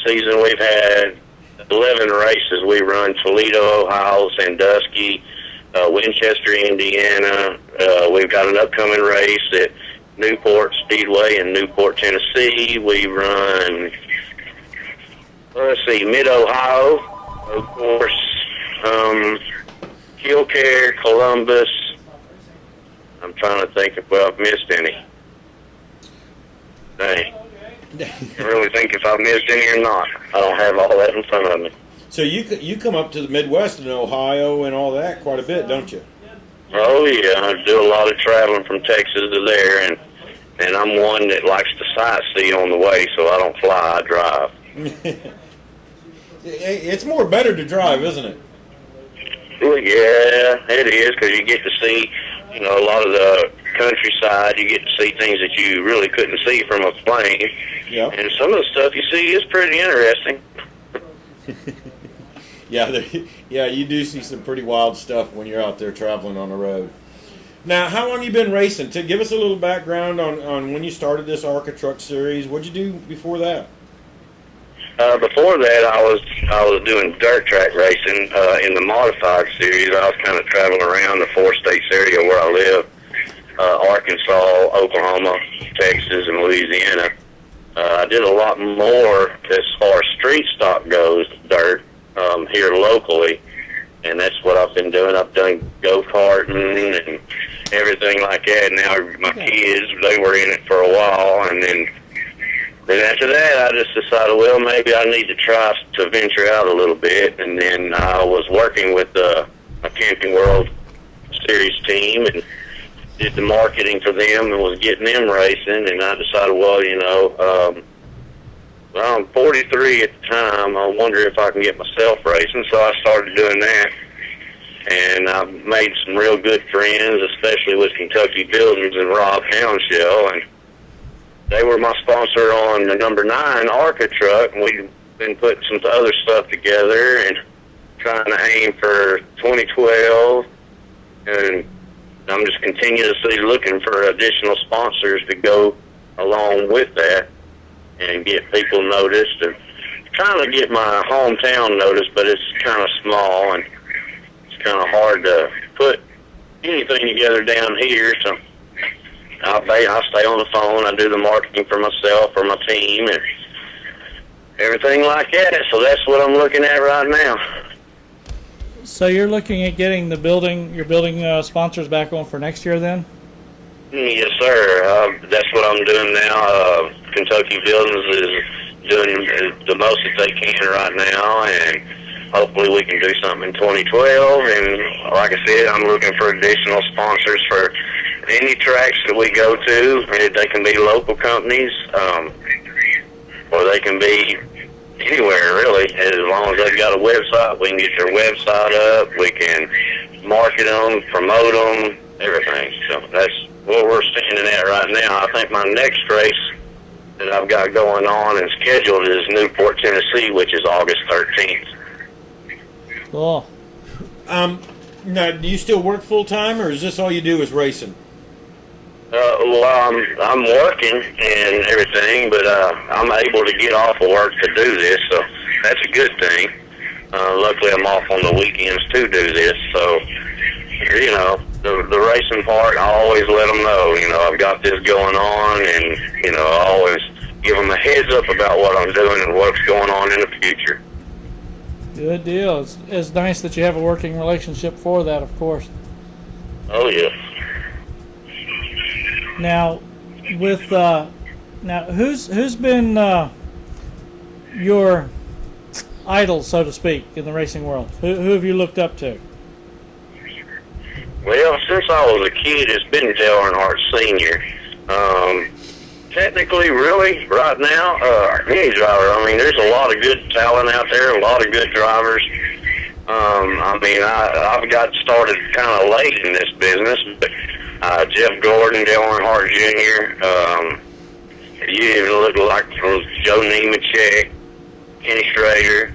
season we've had 11 races. We run Toledo, Ohio, Sandusky, Winchester, Indiana. We've got an upcoming race at Newport Speedway in Newport, Tennessee. We run, Mid-Ohio, of course, Killcare, Columbus. I'm trying to think if I've missed any. Dang. I really think if I've missed any or not. I don't have all that in front of me. So you come up to the Midwest and Ohio and all that quite a bit, don't you? Oh yeah, I do a lot of traveling from Texas to there, and I'm one that likes to sightsee on the way, so I don't fly, I drive. It's more better to drive, isn't it? Well, yeah, it is, because you get to see, a lot of the countryside. You get to see things that you really couldn't see from a plane. Yeah. And some of the stuff you see is pretty interesting. Yeah, you do see some pretty wild stuff when you're out there traveling on the road. Now, how long you been racing? To give us a little background on when you started this ARCA Truck Series. What'd you do before that? Before that, I was doing dirt track racing in the modified series. I was kind of traveling around the 4 states area where I live: Arkansas, Oklahoma, Texas, and Louisiana. I did a lot more as far as street stock goes, dirt, here locally, and that's what I've been doing. I've done go-karting and everything like that. Now my kids, they were in it for a while, and then after that, I just decided, well, maybe I need to try to venture out a little bit. And then I was working with a Camping World Series team and did the marketing for them and was getting them racing. And I decided, well, I'm 43 at the time. I wonder if I can get myself racing. So I started doing that. And I made some real good friends, especially with Kentucky Buildings and Rob Hounshell. And they were my sponsor on the number 9 ARCA truck, and we've been putting some other stuff together and trying to aim for 2012, and I'm just continuously looking for additional sponsors to go along with that and get people noticed and trying to get my hometown noticed, but it's kind of small and it's kind of hard to put anything together down here. So I stay on the phone. I do the marketing for myself, for my team, and everything like that. So that's what I'm looking at right now. So you're looking at getting your building sponsors back on for next year then? Yes, sir. That's what I'm doing now. Kentucky Buildings is doing the most that they can right now, and hopefully we can do something in 2012. And like I said, I'm looking for additional sponsors for any tracks that we go to. They can be local companies, or they can be anywhere, really. As long as they've got a website, we can get their website up. We can market them, promote them, everything. So that's what we're standing at right now. I think my next race that I've got going on and scheduled is Newport, Tennessee, which is August 13th. Cool. Now, do you still work full time, or is this all you do is racing? Well, I'm working and everything, but I'm able to get off of work to do this, so that's a good thing. Luckily, I'm off on the weekends to do this, so, you know, the racing part, I always let them know, you know, I've got this going on, and, you know, I always give them a heads up about what I'm doing and what's going on in the future. Good deal. It's nice that you have a working relationship for that, of course. Oh, yeah. Now, with who's been your idol, so to speak, in the racing world? Who have you looked up to? Well, since I was a kid, it's been Dale Earnhardt Sr. Technically, really, right now, any driver. I mean, there's a lot of good talent out there, a lot of good drivers. I mean, I've got started kind of late in this business, but Jeff Gordon, Dale Earnhardt Jr., you even look like Joe Nemechek, Kenny Schrader.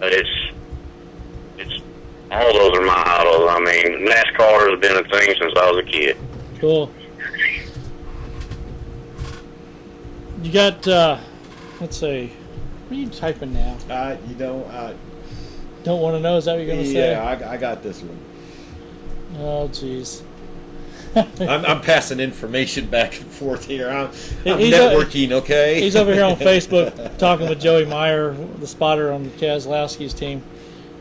It's all those are my idols. I mean, NASCAR has been a thing since I was a kid. Cool. You got, let's see, what are you typing now? Don't want to know, is that what you're going to say? Yeah, I got this one. Oh, jeez. I'm passing information back and forth here. I'm networking, okay? He's over here on Facebook talking with Joey Meier, the spotter on Keselowski's team,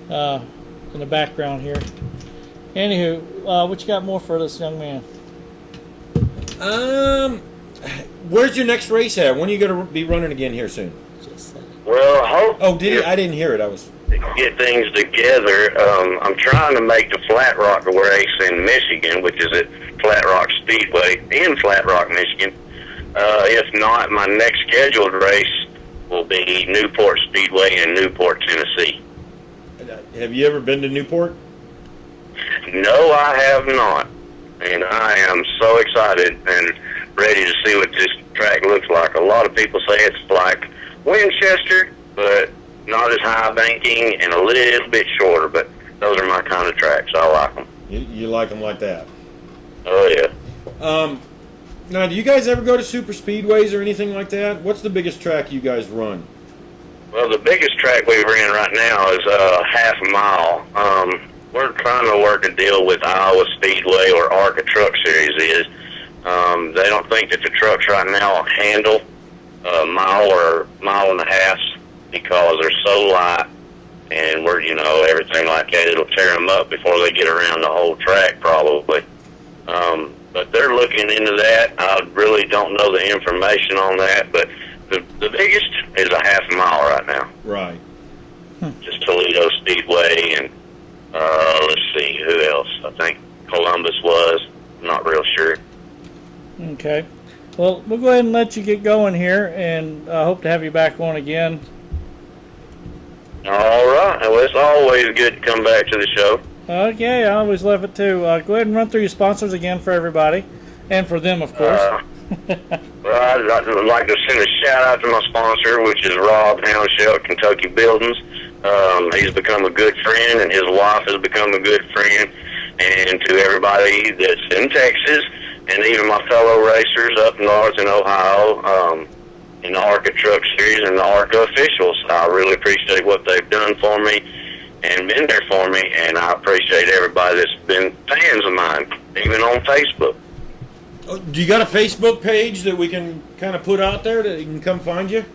in the background here. Anywho, what you got more for this young man? Where's your next race at? When are you going to be running again here soon? Well, I hope. Oh, did you? I didn't hear it. I was get things together. I'm trying to make the Flat Rock race in Michigan, which is at Flat Rock Speedway in Flat Rock, Michigan. If not, my next scheduled race will be Newport Speedway in Newport, Tennessee. Have you ever been to Newport? No, I have not. And I am so excited and ready to see what this track looks like. A lot of people say it's like Winchester, but not as high banking and a little bit shorter. But those are my kind of tracks. I like them. You like them like that? Oh, yeah. Now, do you guys ever go to super speedways or anything like that? What's the biggest track you guys run? Well, the biggest track we ran right now is half a mile. We're trying to work a deal with Iowa Speedway or ARCA Truck Series is. They don't think that the trucks right now will handle a mile or mile and a half because they're so light and we're, you know, everything like that. It'll tear them up before they get around the whole track probably. But they're looking into that. I really don't know the information on that, but the biggest is a half mile right now. Right. Just Toledo Speedway and let's see, who else? I think Columbus was. I'm not real sure. Okay. Well, we'll go ahead and let you get going here, and I hope to have you back on again. All right. Well, it's always good to come back to the show. Okay, I always love it too. Go ahead and run through your sponsors again for everybody, and for them, of course. Well, I'd like to send a shout out to my sponsor, which is Rob Houndshell, Kentucky Buildings. He's become a good friend, and his wife has become a good friend. And to everybody that's in Texas, and even my fellow racers up north in Ohio, in the ARCA Truck Series and the ARCA officials, I really appreciate what they've done for me and been there for me, and I appreciate everybody that's been fans of mine, even on Facebook. Oh, do you got a Facebook page that we can kind of put out there that you can come find you?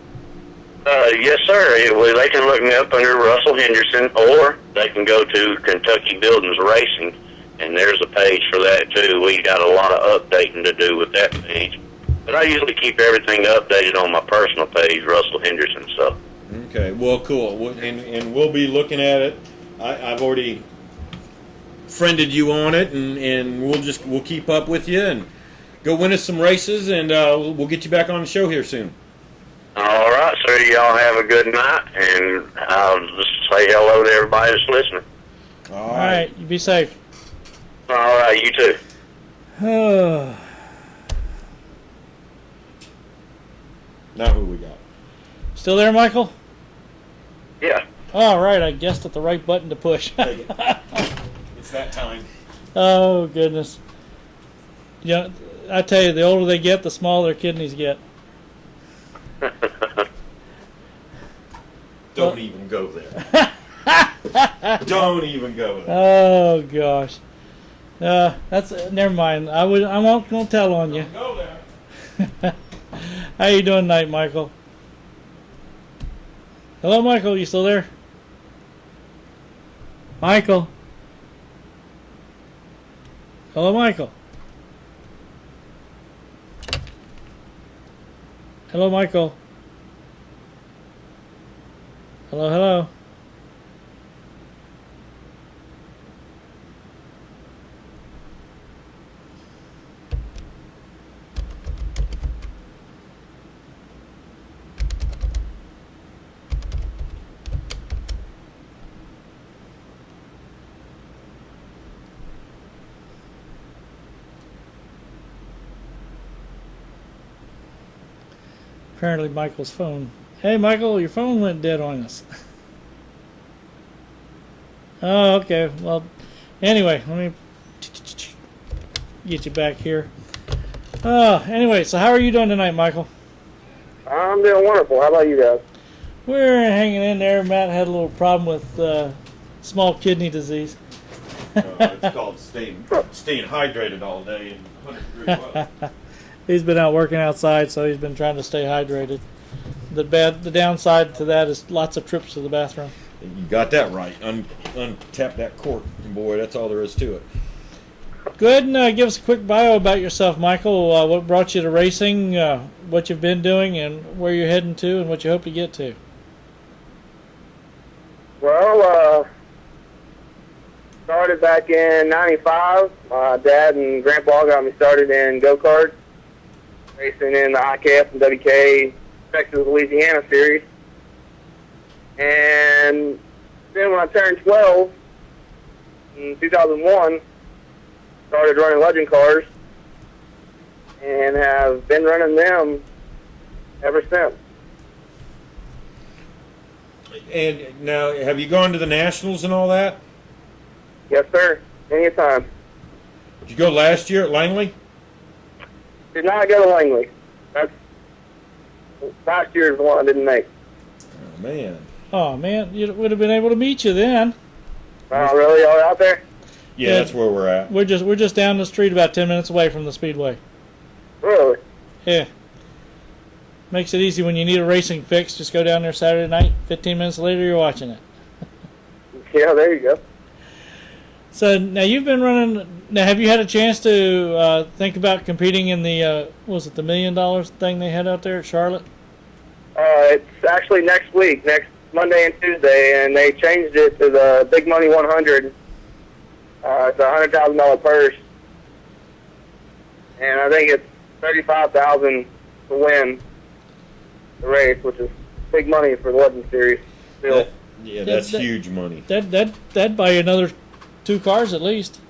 Yes, sir. They can look me up under Russell Henderson, or they can go to Kentucky Buildings Racing, and there's a page for that, too. We got a lot of updating to do with that page. But I usually keep everything updated on my personal page, Russell Henderson, so. Okay, well, cool. And we'll be looking at it. I've already friended you on it, and we'll keep up with you and go win us some races, and we'll get you back on the show here soon. All right, sir. Y'all have a good night, and I'll just say hello to everybody that's listening. All right, you be safe. All right, you too. Now who we got? Still there, Michael? Yeah. All right, I guessed at the right button to push. It's that time. Oh, goodness. Yeah, I tell you, the older they get, the smaller their kidneys get. Don't even go there. Don't even go there. Oh, gosh. That's never mind. I won't tell on you. Don't go there. How you doing tonight, Michael? Hello, Michael. You still there? Michael. Hello, Michael. Hello, Michael. Hello, hello. Apparently Michael's phone. Hey Michael, your phone went dead on us. Oh, okay. Well, anyway, let me get you back here. Anyway, so how are you doing tonight, Michael? I'm doing wonderful. How about you guys? We're hanging in there. Matt had a little problem with small kidney disease. It's called staying hydrated all day in 100 degree weather. He's been out working outside, so he's been trying to stay hydrated. The downside to that is lots of trips to the bathroom. You got that right. Untap that cork. Boy, that's all there is to it. Go ahead and give us a quick bio about yourself, Michael. What brought you to racing, what you've been doing, and where you're heading to, and what you hope to get to. Well, started back in '95. My dad and grandpa got me started in go-karts, racing in the IKF and WK Texas Louisiana series. And then when I turned 12 in 2001, started running legend cars and have been running them ever since. And now, have you gone to the Nationals and all that? Yes, sir. Anytime. Did you go last year at Langley? Did not go to Langley. That's last year's one I didn't make. Oh, man. Oh, man, you would have been able to meet you then. Oh, really? Y'all out there? Yeah, that's where we're at. We're just down the street about 10 minutes away from the speedway. Really? Yeah. Makes it easy when you need a racing fix. Just go down there Saturday night. 15 minutes later, you're watching it. Yeah, there you go. So now you've been running. Now, have you had a chance to think about competing in the was it the $1 million thing they had out there at Charlotte? It's actually next week, next Monday and Tuesday, and they changed it to the Big Money 100. It's a $100,000 purse, and I think it's $35,000 to win the race, which is big money for the Legend Series. Still. Yeah, that's huge money. That'd buy you another 2 cars at least.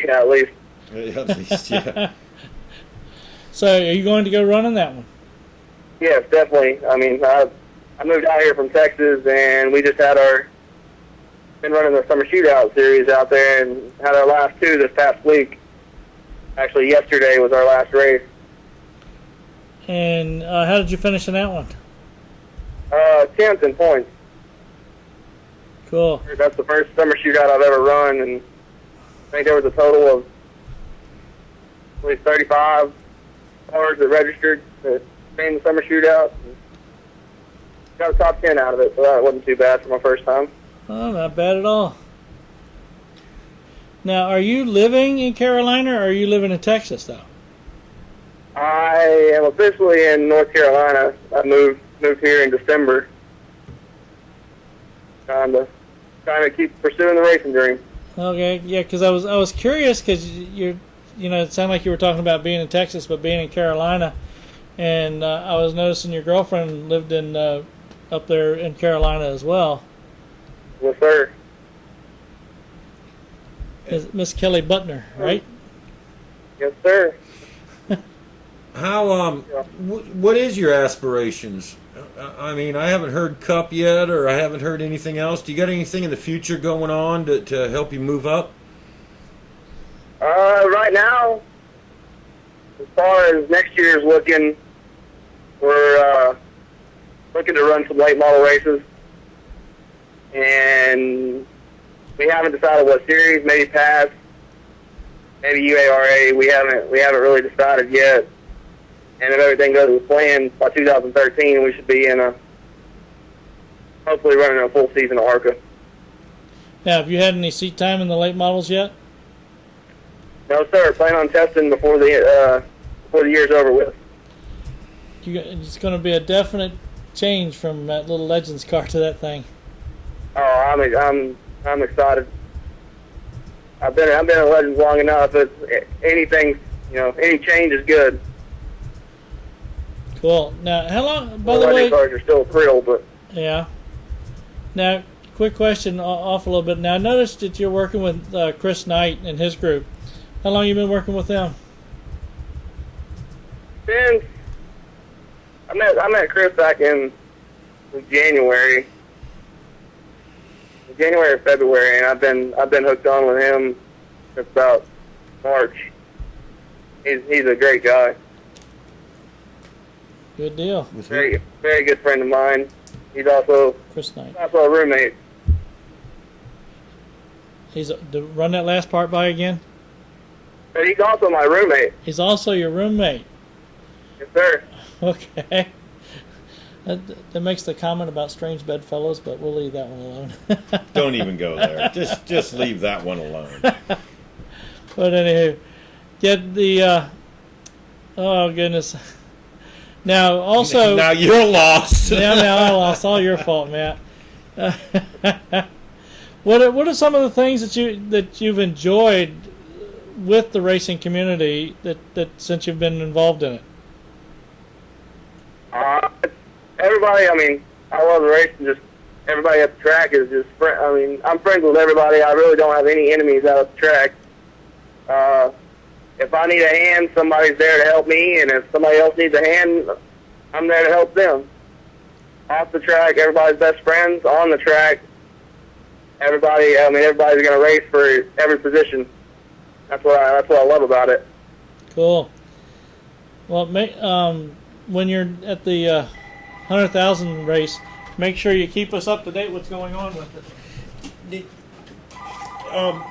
Yeah, at least. At least, yeah. So, are you going to go running that one? Yes, definitely. I mean, I I moved out here from Texas, and we just had been running the summer shootout series out there, and had our last two this past week. Actually, yesterday was our last race. And how did you finish in that one? 10th in points. Cool. That's the first summer shootout I've ever run, and I think there was a total of at least 35 cars that registered that made the summer shootout. Got a top 10 out of it, so that wasn't too bad for my first time. Oh, not bad at all. Now, are you living in Carolina, or are you living in Texas, though? I am officially in North Carolina. I moved here in December. Trying to keep pursuing the racing dream. Okay, yeah, because I was curious because it sounded like you were talking about being in Texas, but being in Carolina, and I was noticing your girlfriend lived in up there in Carolina as well. Yes, sir. Miss Kelly Butner, right? Yes, sir. How what is your aspirations? I mean, I haven't heard Cup yet, or I haven't heard anything else. Do you got anything in the future going on to help you move up? Right now, as far as next year's looking, we're looking to run some late model races, and we haven't decided what series. Maybe PASS, maybe UARA. We haven't really decided yet. And if everything goes as planned, by 2013, we should be hopefully running a full season of ARCA. Now, have you had any seat time in the late models yet? No, sir. Plan on testing before the year's over with. It's going to be a definite change from that little Legends car to that thing. Oh, I'm excited. I've been at Legends long enough. Anything, any change is good. Cool. Now, how long? By the way, cars are still a thrill, but yeah. Now, quick question, off a little bit. Now, I noticed that you're working with Chris Knight and his group. How long have you been working with them? Since I met Chris back in January or February, and I've been hooked on with him since about March. He's a great guy. Good deal. Very good friend of mine. He's also Chris Knight. Also a roommate. Run that last part by again. But he's also my roommate. He's also your roommate. Yes, sir. Okay. That makes the comment about strange bedfellows, but we'll leave that one alone. Don't even go there. Just leave that one alone. But anywho, get the. Oh goodness. Now also. Now you're lost. Now I lost. All your fault, Matt. What are some of the things that you've enjoyed with the racing community that since you've been involved in it? Everybody. I mean, I love the racing. Just everybody at the track is just. I'm friends with everybody. I really don't have any enemies out at the track. If I need a hand, somebody's there to help me, and if somebody else needs a hand, I'm there to help them. Off the track, everybody's best friends. On the track, everybody's going to race for every position. That's what I love about it. Cool. Well, when you're at the 100,000 race, make sure you keep us up to date what's going on with it.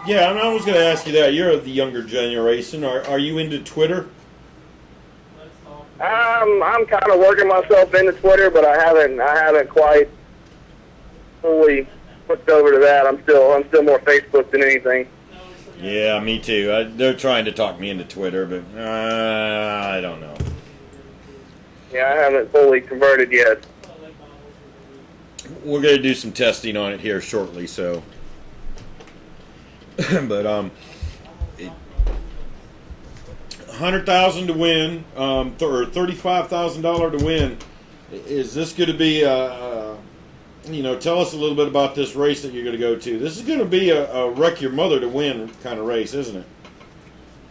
Yeah, I was going to ask you that. You're of the younger generation. Are you into Twitter? I'm kind of working myself into Twitter, but I haven't quite fully flipped over to that. I'm still more Facebook than anything. Yeah, me too. They're trying to talk me into Twitter, but I don't know. Yeah, I haven't fully converted yet. We're going to do some testing on it here shortly, so. But $100,000 to win, or $35,000 to win. Is this going to be tell us a little bit about this race that you're going to go to. This is going to be a wreck your mother to win kind of race, isn't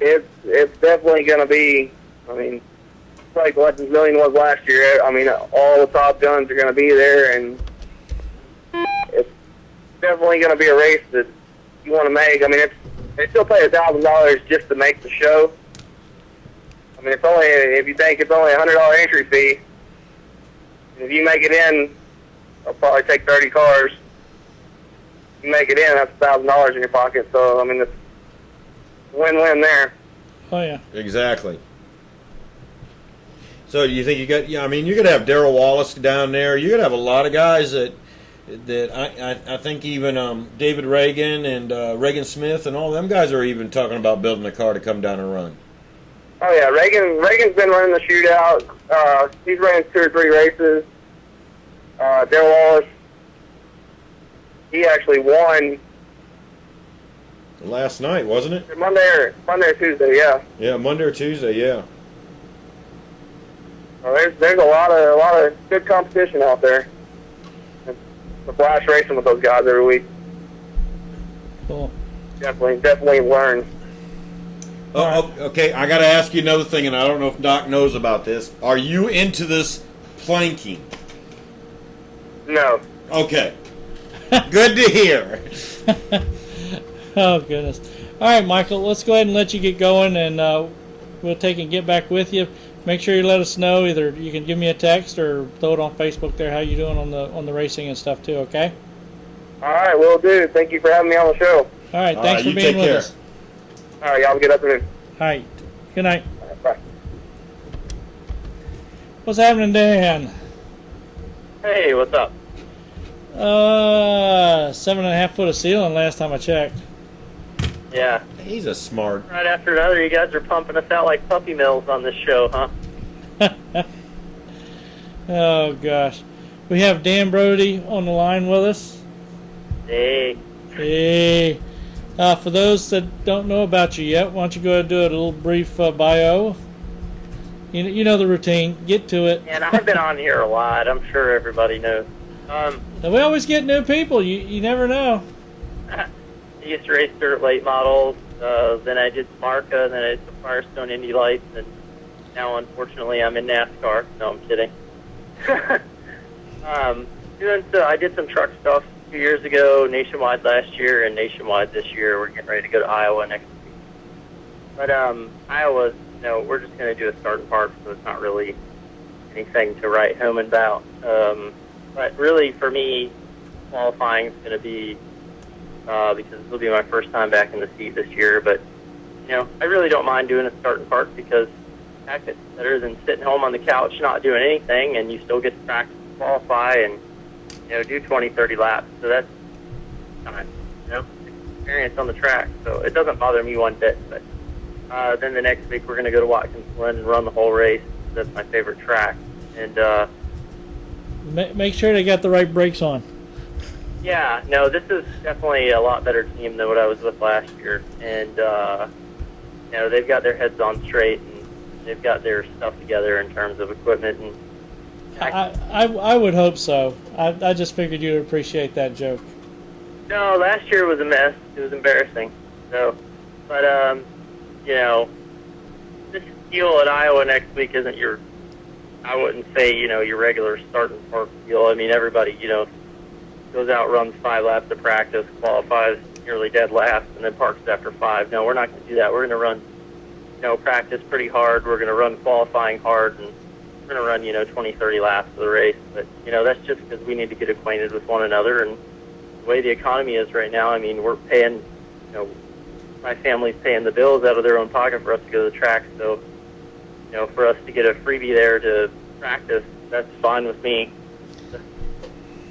it? It's definitely going to be. I mean, like what the million was last year. I mean, all the top guns are going to be there, and it's definitely going to be a race that you want to make. I mean, they still pay $1,000 just to make the show. I mean, if you think it's only a $100 entry fee, if you make it in, I'll probably take 30 cars. If you make it in, that's $1,000 in your pocket. So, I mean, it's win-win there. Oh, yeah. Exactly. So you think you're going to have Darrell Wallace down there. You're going to have a lot of guys that I think even David Reagan and Reagan Smith and all them guys are even talking about building a car to come down and run. Oh, yeah. Reagan's been running the shootout. He's ran 2 or 3 races. Darrell Wallace, he actually won last night, wasn't it? Monday or Tuesday, yeah. Yeah, Monday or Tuesday, yeah. Well, there's a lot of good competition out there. It's a blast racing with those guys every week. Cool. Definitely learn. Oh, okay. I got to ask you another thing, and I don't know if Doc knows about this. Are you into this planking? No. Okay. Good to hear. Oh, goodness. All right, Michael, let's go ahead and let you get going, and we'll take and get back with you. Make sure you let us know. Either you can give me a text or throw it on Facebook there, how you doing on the racing and stuff, too, okay? All right, will do. Thank you for having me on the show. All right, thanks for being with us. All right, y'all have a good afternoon. All right, good night. All right, bye. What's happening, Dan? Hey, what's up? 7.5 foot of ceiling last time I checked. Yeah. He's a smart. Right after another, you guys are pumping us out like puppy mills on this show, huh? Oh, gosh. We have Dan Brode on the line with us. Hey. Hey. For those that don't know about you yet, why don't you go ahead and do a little brief bio? You know the routine. Get to it. And I've been on here a lot. I'm sure everybody knows. We always get new people. You never know. I used to race dirt late models. Then I did Marca. Then I did the Firestone Indy Lights. And now, unfortunately, I'm in NASCAR. No, I'm kidding. I did some truck stuff 2 years ago, nationwide last year, and nationwide this year. We're getting ready to go to Iowa next week. But Iowa, we're just going to do a start and park, so it's not really anything to write home about. But really, for me, qualifying is going to be because this will be my first time back in the seat this year. But I really don't mind doing a start and park because heck, it's better than sitting home on the couch not doing anything, and you still get to practice and qualify and do 20, 30 laps. So that's kind of experience on the track. So it doesn't bother me one bit. But then the next week we're going to go to Watkins Glen and run the whole race. That's my favorite track. And make sure they got the right brakes on. Yeah, no, this is definitely a lot better team than what I was with last year. And they've got their heads on straight and they've got their stuff together in terms of equipment. And I would hope so. I just figured you'd appreciate that joke. No, last year was a mess. It was embarrassing. So, but this deal at Iowa next week isn't I wouldn't say your regular start and park deal. I mean, everybody goes out, runs 5 laps of practice, qualifies nearly dead last, and then parks after 5. No, we're not going to do that. We're going to run practice pretty hard. We're going to run qualifying hard, and we're going to run 20, 30 laps of the race. But that's just because we need to get acquainted with one another. And the way the economy is right now, I mean, we're paying my family's paying the bills out of their own pocket for us to go to the track. So for us to get a freebie there to practice, that's fine with me.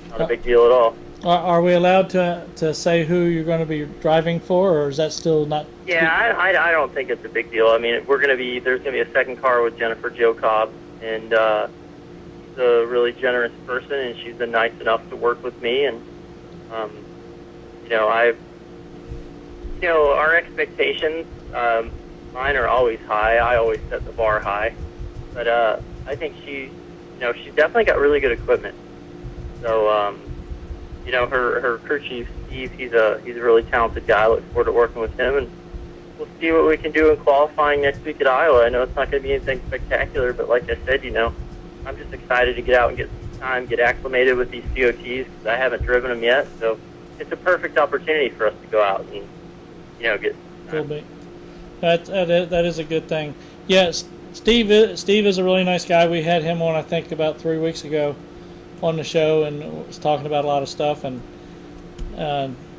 Not a big deal at all. Are we allowed to say who you're going to be driving for, or is that still not? Yeah, I don't think it's a big deal. I mean, there's going to be a second car with Jennifer Jo Cobb, and she's a really generous person, and she's been nice enough to work with me, and our expectations, mine are always high. I always set the bar high, but I think she's definitely got really good equipment. So, her crew chief Steve, he's a really talented guy. I look forward to working with him, and we'll see what we can do in qualifying next week at Iowa. I know it's not going to be anything spectacular, but like I said, I'm just excited to get out and get some time, get acclimated with these COTs because I haven't driven them yet. So it's a perfect opportunity for us to go out and, get. Cool, mate. That is a good thing. Yes, Steve is a really nice guy. We had him on, I think, about 3 weeks ago on the show and was talking about a lot of stuff. And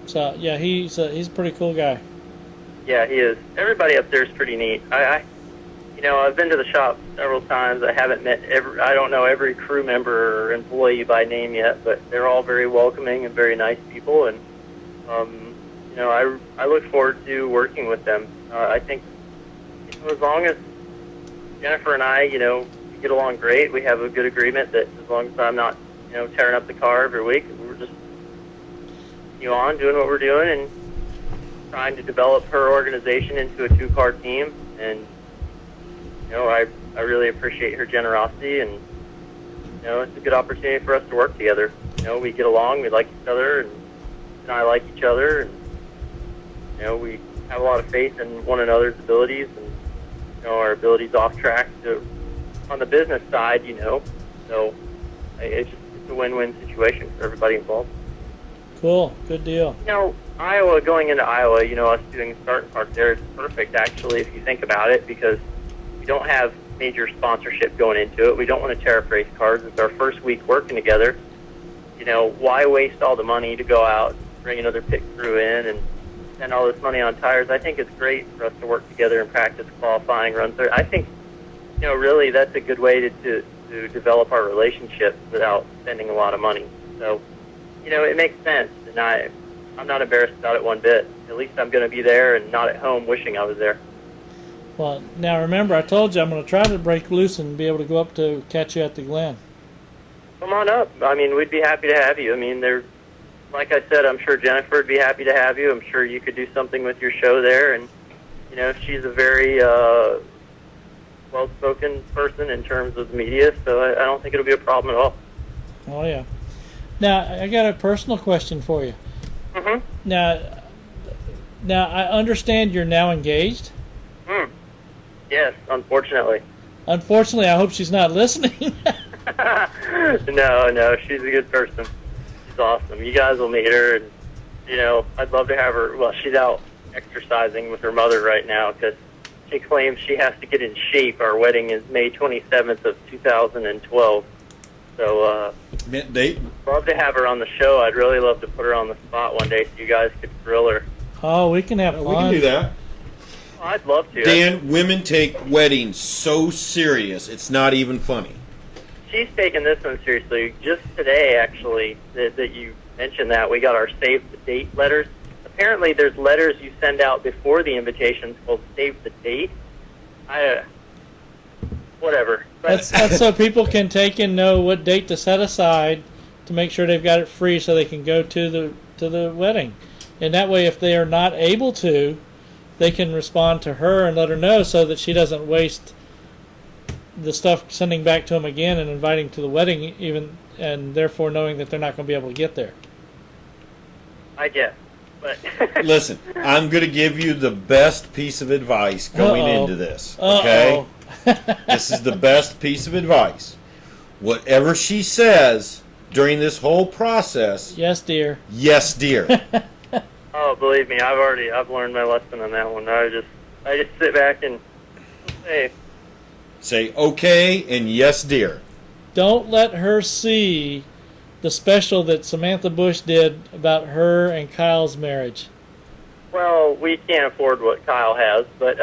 so, yeah, he's a pretty cool guy. Yeah, he is. Everybody up there is pretty neat. I've been to the shop several times. I haven't met I don't know every crew member or employee by name yet, but they're all very welcoming and very nice people. And I look forward to working with them. I think as long as Jennifer and I, we get along great. We have a good agreement that as long as I'm not, tearing up the car every week, we're just on doing what we're doing and trying to develop her organization into a 2-car team. And I really appreciate her generosity, and it's a good opportunity for us to work together. We get along, we like each other, and I like each other, and we have a lot of faith in one another's abilities and our abilities off track on the business side. So it's a win-win situation for everybody involved. Cool, good deal. Iowa, going into Iowa, us doing starting park there is perfect, actually, if you think about it, because we don't have major sponsorship going into it. We don't want to tear up race cars. It's our first week working together. Why waste all the money to go out, bring another pit crew in, and spend all this money on tires? I think it's great for us to work together and practice qualifying runs there. I think, really that's a good way to develop our relationship without spending a lot of money. So, it makes sense, and I'm not embarrassed about it one bit. At least I'm going to be there and not at home wishing I was there. Well, now remember, I told you I'm going to try to break loose and be able to go up to catch you at the Glen. Come on up. We'd be happy to have you. Like I said, I'm sure Jennifer would be happy to have you. I'm sure you could do something with your show there. And, she's a very well-spoken person in terms of the media, so I don't think it'll be a problem at all. Oh, yeah. Now, I got a personal question for you. Mm-hmm. Now, I understand you're now engaged? Yes, unfortunately. Unfortunately, I hope she's not listening. No, she's a good person. She's awesome. You guys will meet her, and, I'd love to have her. Well, she's out exercising with her mother right now because she claims she has to get in shape. Our wedding is May 27th of 2012. So, date? Love to have her on the show. I'd really love to put her on the spot one day so you guys could grill her. Oh, we can have fun. We can do that. Oh, I'd love to. Dan, women take weddings so serious, it's not even funny. She's taking this one seriously. Just today, actually, that you mentioned that, we got our save the date letters. Apparently, there's letters you send out before the invitations called save the date. Whatever. That's so people can take and know what date to set aside to make sure they've got it free so they can go to the wedding. And that way, if they are not able to, they can respond to her and let her know so that she doesn't waste the stuff sending back to them again and inviting to the wedding, even, and therefore knowing that they're not going to be able to get there. I guess. But listen, I'm going to give you the best piece of advice going into this. Okay? This is the best piece of advice. Whatever she says during this whole process. Yes, dear. Yes, dear. Oh, believe me, I've learned my lesson on that one. I just sit back and say okay and yes, dear. Don't let her see the special that Samantha Bush did about her and Kyle's marriage. Well, we can't afford what Kyle has, but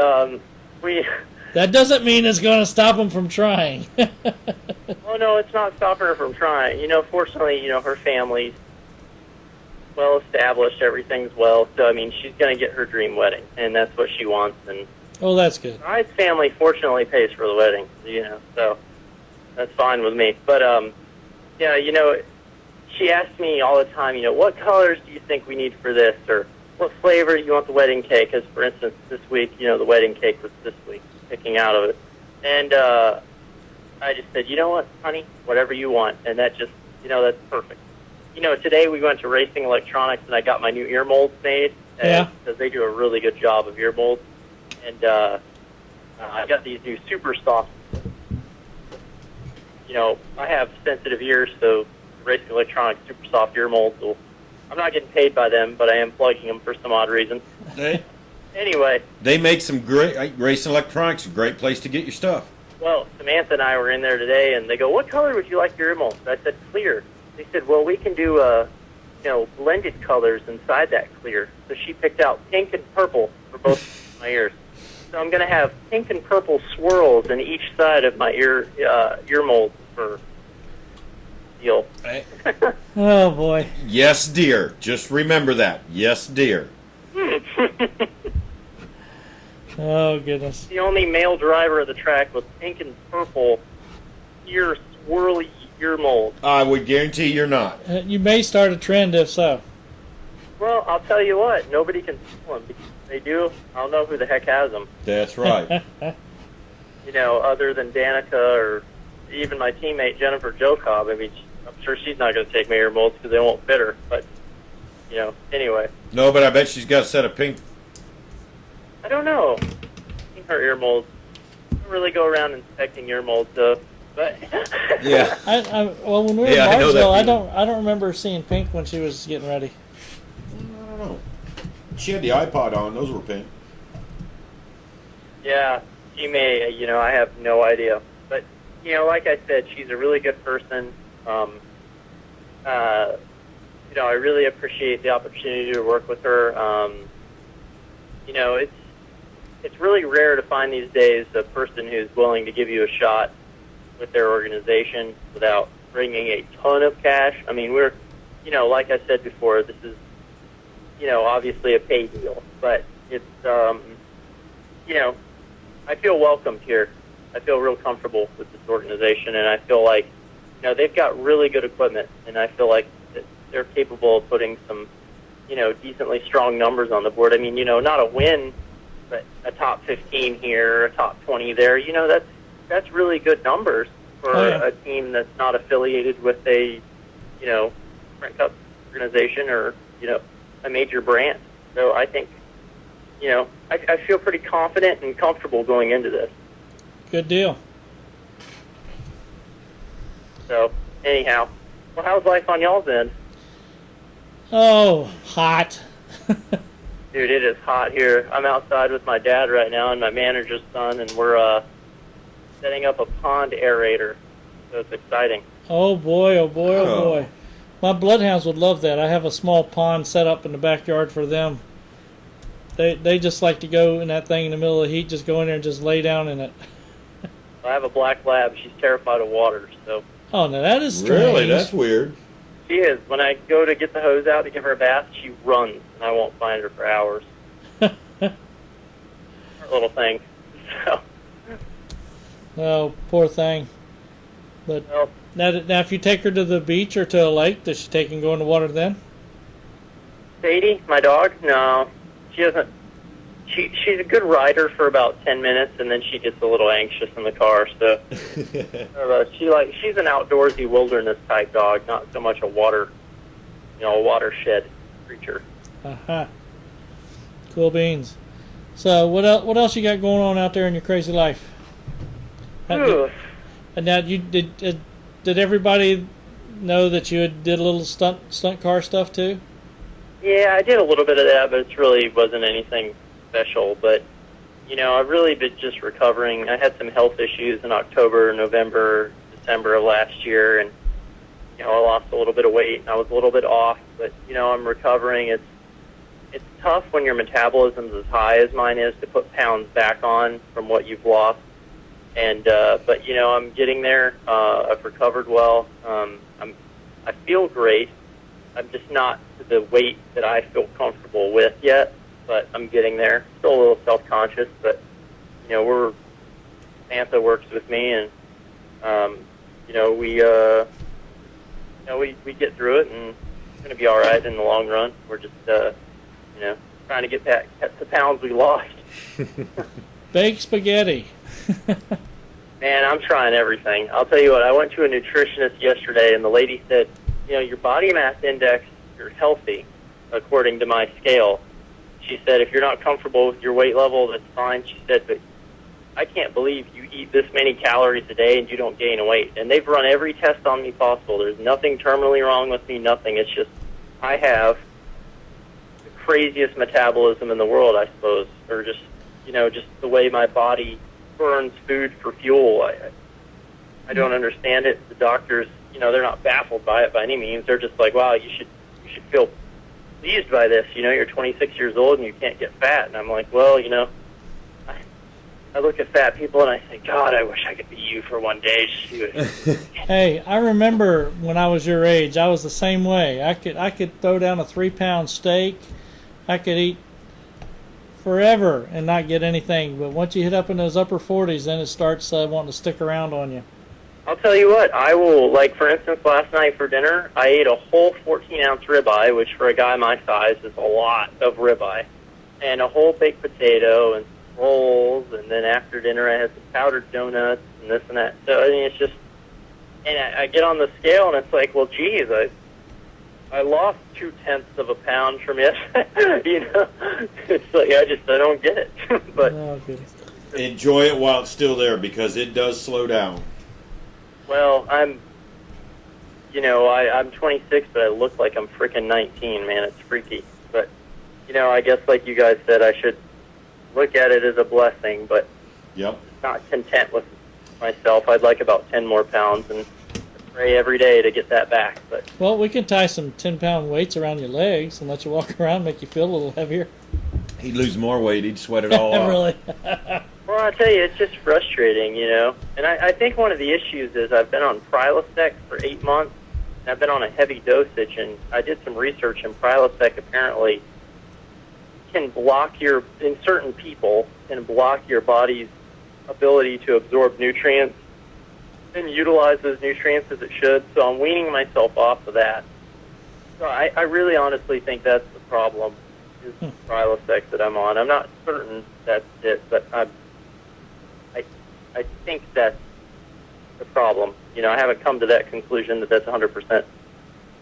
we. That doesn't mean it's going to stop him from trying. Oh no, it's not stopping her from trying. Fortunately, her family's well established, everything's well. So she's going to get her dream wedding, and that's what she wants. And oh, that's good. Bride's family fortunately pays for the wedding, so that's fine with me. But she asks me all the time, what colors do you think we need for this, or what flavor do you want the wedding cake? Because for instance, this week, the wedding cake was this week, picking out of it, and I just said, you know what, honey, whatever you want, and that just, that's perfect. Today we went to Racing Electronics, and I got my new ear molds made. Yeah. Because they do a really good job of ear molds. And I got these new super soft. You know, I have sensitive ears, so Racing Electronics super soft ear molds. I'm not getting paid by them, but I am plugging them for some odd reason. Anyway. They make some great, Racing Electronics, a great place to get your stuff. Well, Samantha and I were in there today, and they go, "What color would you like your ear molds?" I said, "Clear." They said, "Well, we can do, blended colors inside that clear." So she picked out pink and purple for both my ears. So I'm going to have pink and purple swirls in each side of my ear mold for deal. Oh, boy. Yes, dear. Just remember that. Yes, dear. Oh, goodness. The only male driver of the track with pink and purple swirly ear mold. I would guarantee you're not. You may start a trend if so. Well, I'll tell you what. Nobody can steal them. Because if they do, I'll know who the heck has them. That's right. Other than Danica or even my teammate Jennifer Jocob. I mean, I'm sure she's not going to take my ear molds because they won't fit her. But, anyway. No, but I bet she's got a set of pink. I don't know. Her ear molds. I don't really go around inspecting ear molds, though. But yeah. Well, when we were in Marshall, I don't remember seeing pink when she was getting ready. I don't know. She had the iPod on. Those were pink. Yeah, she may. I have no idea. But like I said, she's a really good person. I really appreciate the opportunity to work with her. It's really rare to find these days a person who's willing to give you a shot with their organization without bringing a ton of cash. I mean, we're, like I said before, this is, obviously a pay deal, but it's, I feel welcomed here. I feel real comfortable with this organization, and I feel like, they've got really good equipment, and I feel like that they're capable of putting some, decently strong numbers on the board. I mean, not a win, but a top 15 here, a top 20 there, that's really good numbers for a team that's not affiliated with a, Sprint Cup organization or, a major brand. So I think, I feel pretty confident and comfortable going into this. Good deal. So, anyhow, well, how's life on y'all's end? Oh, hot. Dude, it is hot here. I'm outside with my dad right now and my manager's son, and we're setting up a pond aerator. So it's exciting. Oh, boy, oh, boy, oh, boy. My bloodhounds would love that. I have a small pond set up in the backyard for them. They just like to go in that thing in the middle of the heat, just go in there and just lay down in it. I have a black lab. She's terrified of water, so... Oh, no, that is strange. Really? That's weird. She is. When I go to get the hose out to give her a bath, she runs, and I won't find her for hours. Her little thing. So. Oh, poor thing. But now, if you take her to the beach or to a lake, does she take and go in the water then? Sadie, my dog? No. She doesn't. She's a good rider for about 10 minutes, and then she gets a little anxious in the car. So she's an outdoorsy wilderness type dog, not so much a watershed creature. Cool beans. So what else you got going on out there in your crazy life? And now did everybody know that you did a little stunt car stuff too? Yeah, I did a little bit of that, but it really wasn't anything special. But I've really been just recovering. I had some health issues in October, November, December of last year, and I lost a little bit of weight and I was a little bit off. But I'm recovering. It's tough when your metabolism's as high as mine is to put pounds back on from what you've lost. And but I'm getting there. I've recovered well. I feel great. I'm just not to the weight that I feel comfortable with yet, but I'm getting there. Still a little self-conscious, but Samantha works with me, and we get through it, and it's going to be all right in the long run. We're just trying to get back the pounds we lost. Baked spaghetti. Man, I'm trying everything. I'll tell you what, I went to a nutritionist yesterday, and the lady said, your body mass index, you're healthy, according to my scale. she said, if you're not comfortable with your weight level, that's fine. She said, but I can't believe you eat this many calories a day and you don't gain weight. And they've run every test on me possible. There's nothing terminally wrong with me, nothing. It's just I have the craziest metabolism in the world, I suppose, or just, just the way my body burns food for fuel. I don't understand it. The doctors, they're not baffled by it by any means. They're just like, wow, you should feel pleased by this. You're 26 years old and you can't get fat. And I'm like, well, I look at fat people and I think, God, I wish I could be you for one day. Hey, I remember when I was your age, I was the same way. I could throw down a 3-pound steak. I could eat forever and not get anything. But once you hit up in those upper 40s, then it starts wanting to stick around on you. I'll tell you what, I will, for instance, last night for dinner, I ate a whole 14-ounce ribeye, which for a guy my size is a lot of ribeye, and a whole baked potato and rolls, and then after dinner I had some powdered donuts and this and that. So, it's just, and I get on the scale and it's like, well, geez, I lost 0.2 of a pound from yesterday. It's like, I don't get it. But enjoy it while it's still there, because it does slow down. Well, I'm 26, but I look like I'm freaking 19, man. It's freaky. But, I guess like you guys said, I should look at it as a blessing, but not content with myself. I'd like about 10 more pounds and pray every day to get that back. But well, we can tie some 10-pound weights around your legs and let you walk around, make you feel a little heavier. He'd lose more weight. He'd sweat it all out. Really? Well, I tell you, it's just frustrating, And I think one of the issues is I've been on Prilosec for 8 months, and I've been on a heavy dosage, and I did some research, and Prilosec apparently can block in certain people, can block your body's ability to absorb nutrients and utilize those nutrients as it should. So I'm weaning myself off of that. So I really honestly think that's the problem, is Prilosec that I'm on. I'm not certain that's it, but I think that's the problem. I haven't come to that conclusion that that's 100%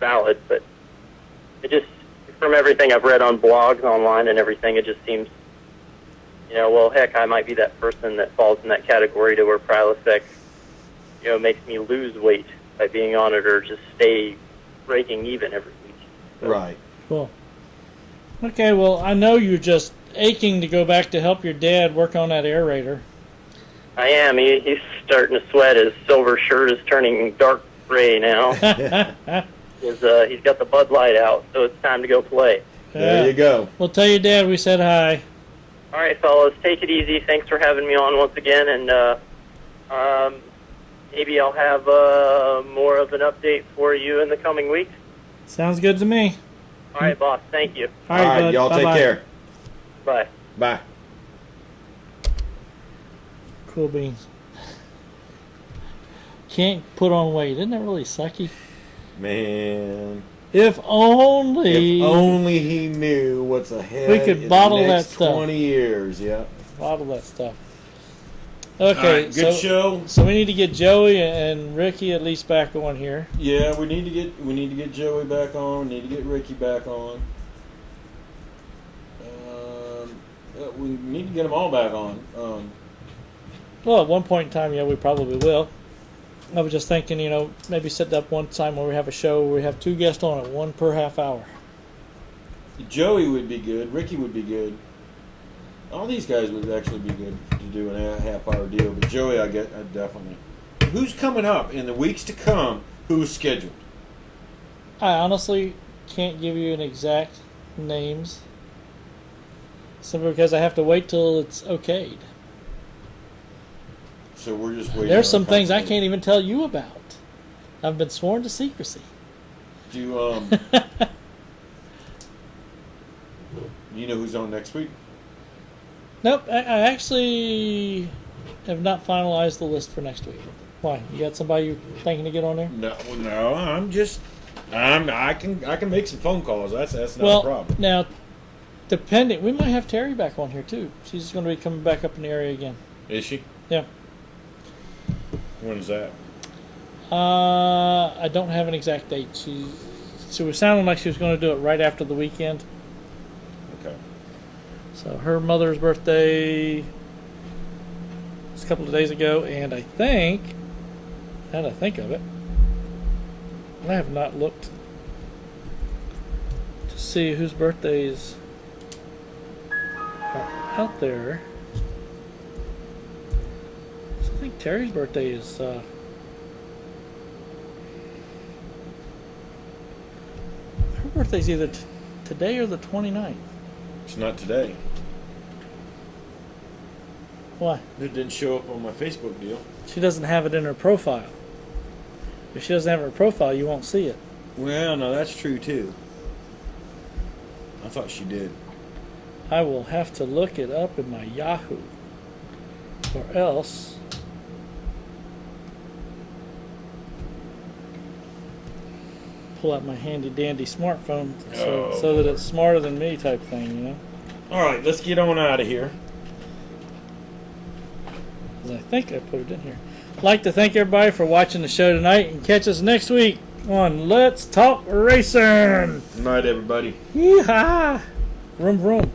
valid, but it just, from everything I've read on blogs online and everything, it just seems, well, heck, I might be that person that falls in that category to where Prilosec, makes me lose weight by being on it, or just stay breaking even every week. So. Right. Cool. Okay, well, I know you're just aching to go back to help your dad work on that aerator. I am. He's starting to sweat. His silver shirt is turning dark gray now. He's got the Bud Light out, so it's time to go play. There you go. Well, tell your dad we said hi. All right, fellas, take it easy. Thanks for having me on once again, and maybe I'll have more of an update for you in the coming weeks. Sounds good to me. All right, boss. Thank you. All right, y'all Bye-bye. take care. Bye. Bye. Cool beans. Can't put on weight. Isn't that really sucky? Man. If only he knew what's ahead. We could in bottle the next that stuff. 20 years, yeah. Bottle that stuff. Okay, right, good show. So we need to get Joey and Ricky at least back on here. Yeah, we need to get Joey back on. We need to get Ricky back on. We need to get them all back on. Well, at one point in time, yeah, we probably will. I was just thinking, maybe set up one time where we have a show where we have 2 guests on it, 1 per half hour. Joey would be good. Ricky would be good. All these guys would actually be good to do a half-hour deal. But Joey, I definitely. Who's coming up in the weeks to come? Who's scheduled? I honestly can't give you an exact names, simply because I have to wait till it's okayed. So we're just waiting. There's some things I can't even tell you about. I've been sworn to secrecy. Do you know who's on next week? Nope, I actually have not finalized the list for next week. Why? You got somebody you're thinking to get on there? No. I can make some phone calls. That's not a problem. Now, depending, we might have Terry back on here too. She's going to be coming back up in the area again. Is she? Yeah. When is that? I don't have an exact date. She was sounding like she was going to do it right after the weekend. Okay. So her mother's birthday was a couple of days ago, and I think, now that I think of it, I have not looked to see whose birthdays are out there. So I think Terry's birthday is her birthday's either today or the 29th. It's not today. Why? It didn't show up on my Facebook deal. She doesn't have it in her profile. If she doesn't have it in her profile, you won't see it. Well, no, that's true too. I thought she did. I will have to look it up in my Yahoo, or else pull out my handy dandy smartphone so that it's smarter than me type thing, you know. All right, let's get on out of here. 'Cause I think I put it in here. I'd like to thank everybody for watching the show tonight, and catch us next week on Let's Talk Racing. Good night, everybody. Yee-haw! Vroom vroom.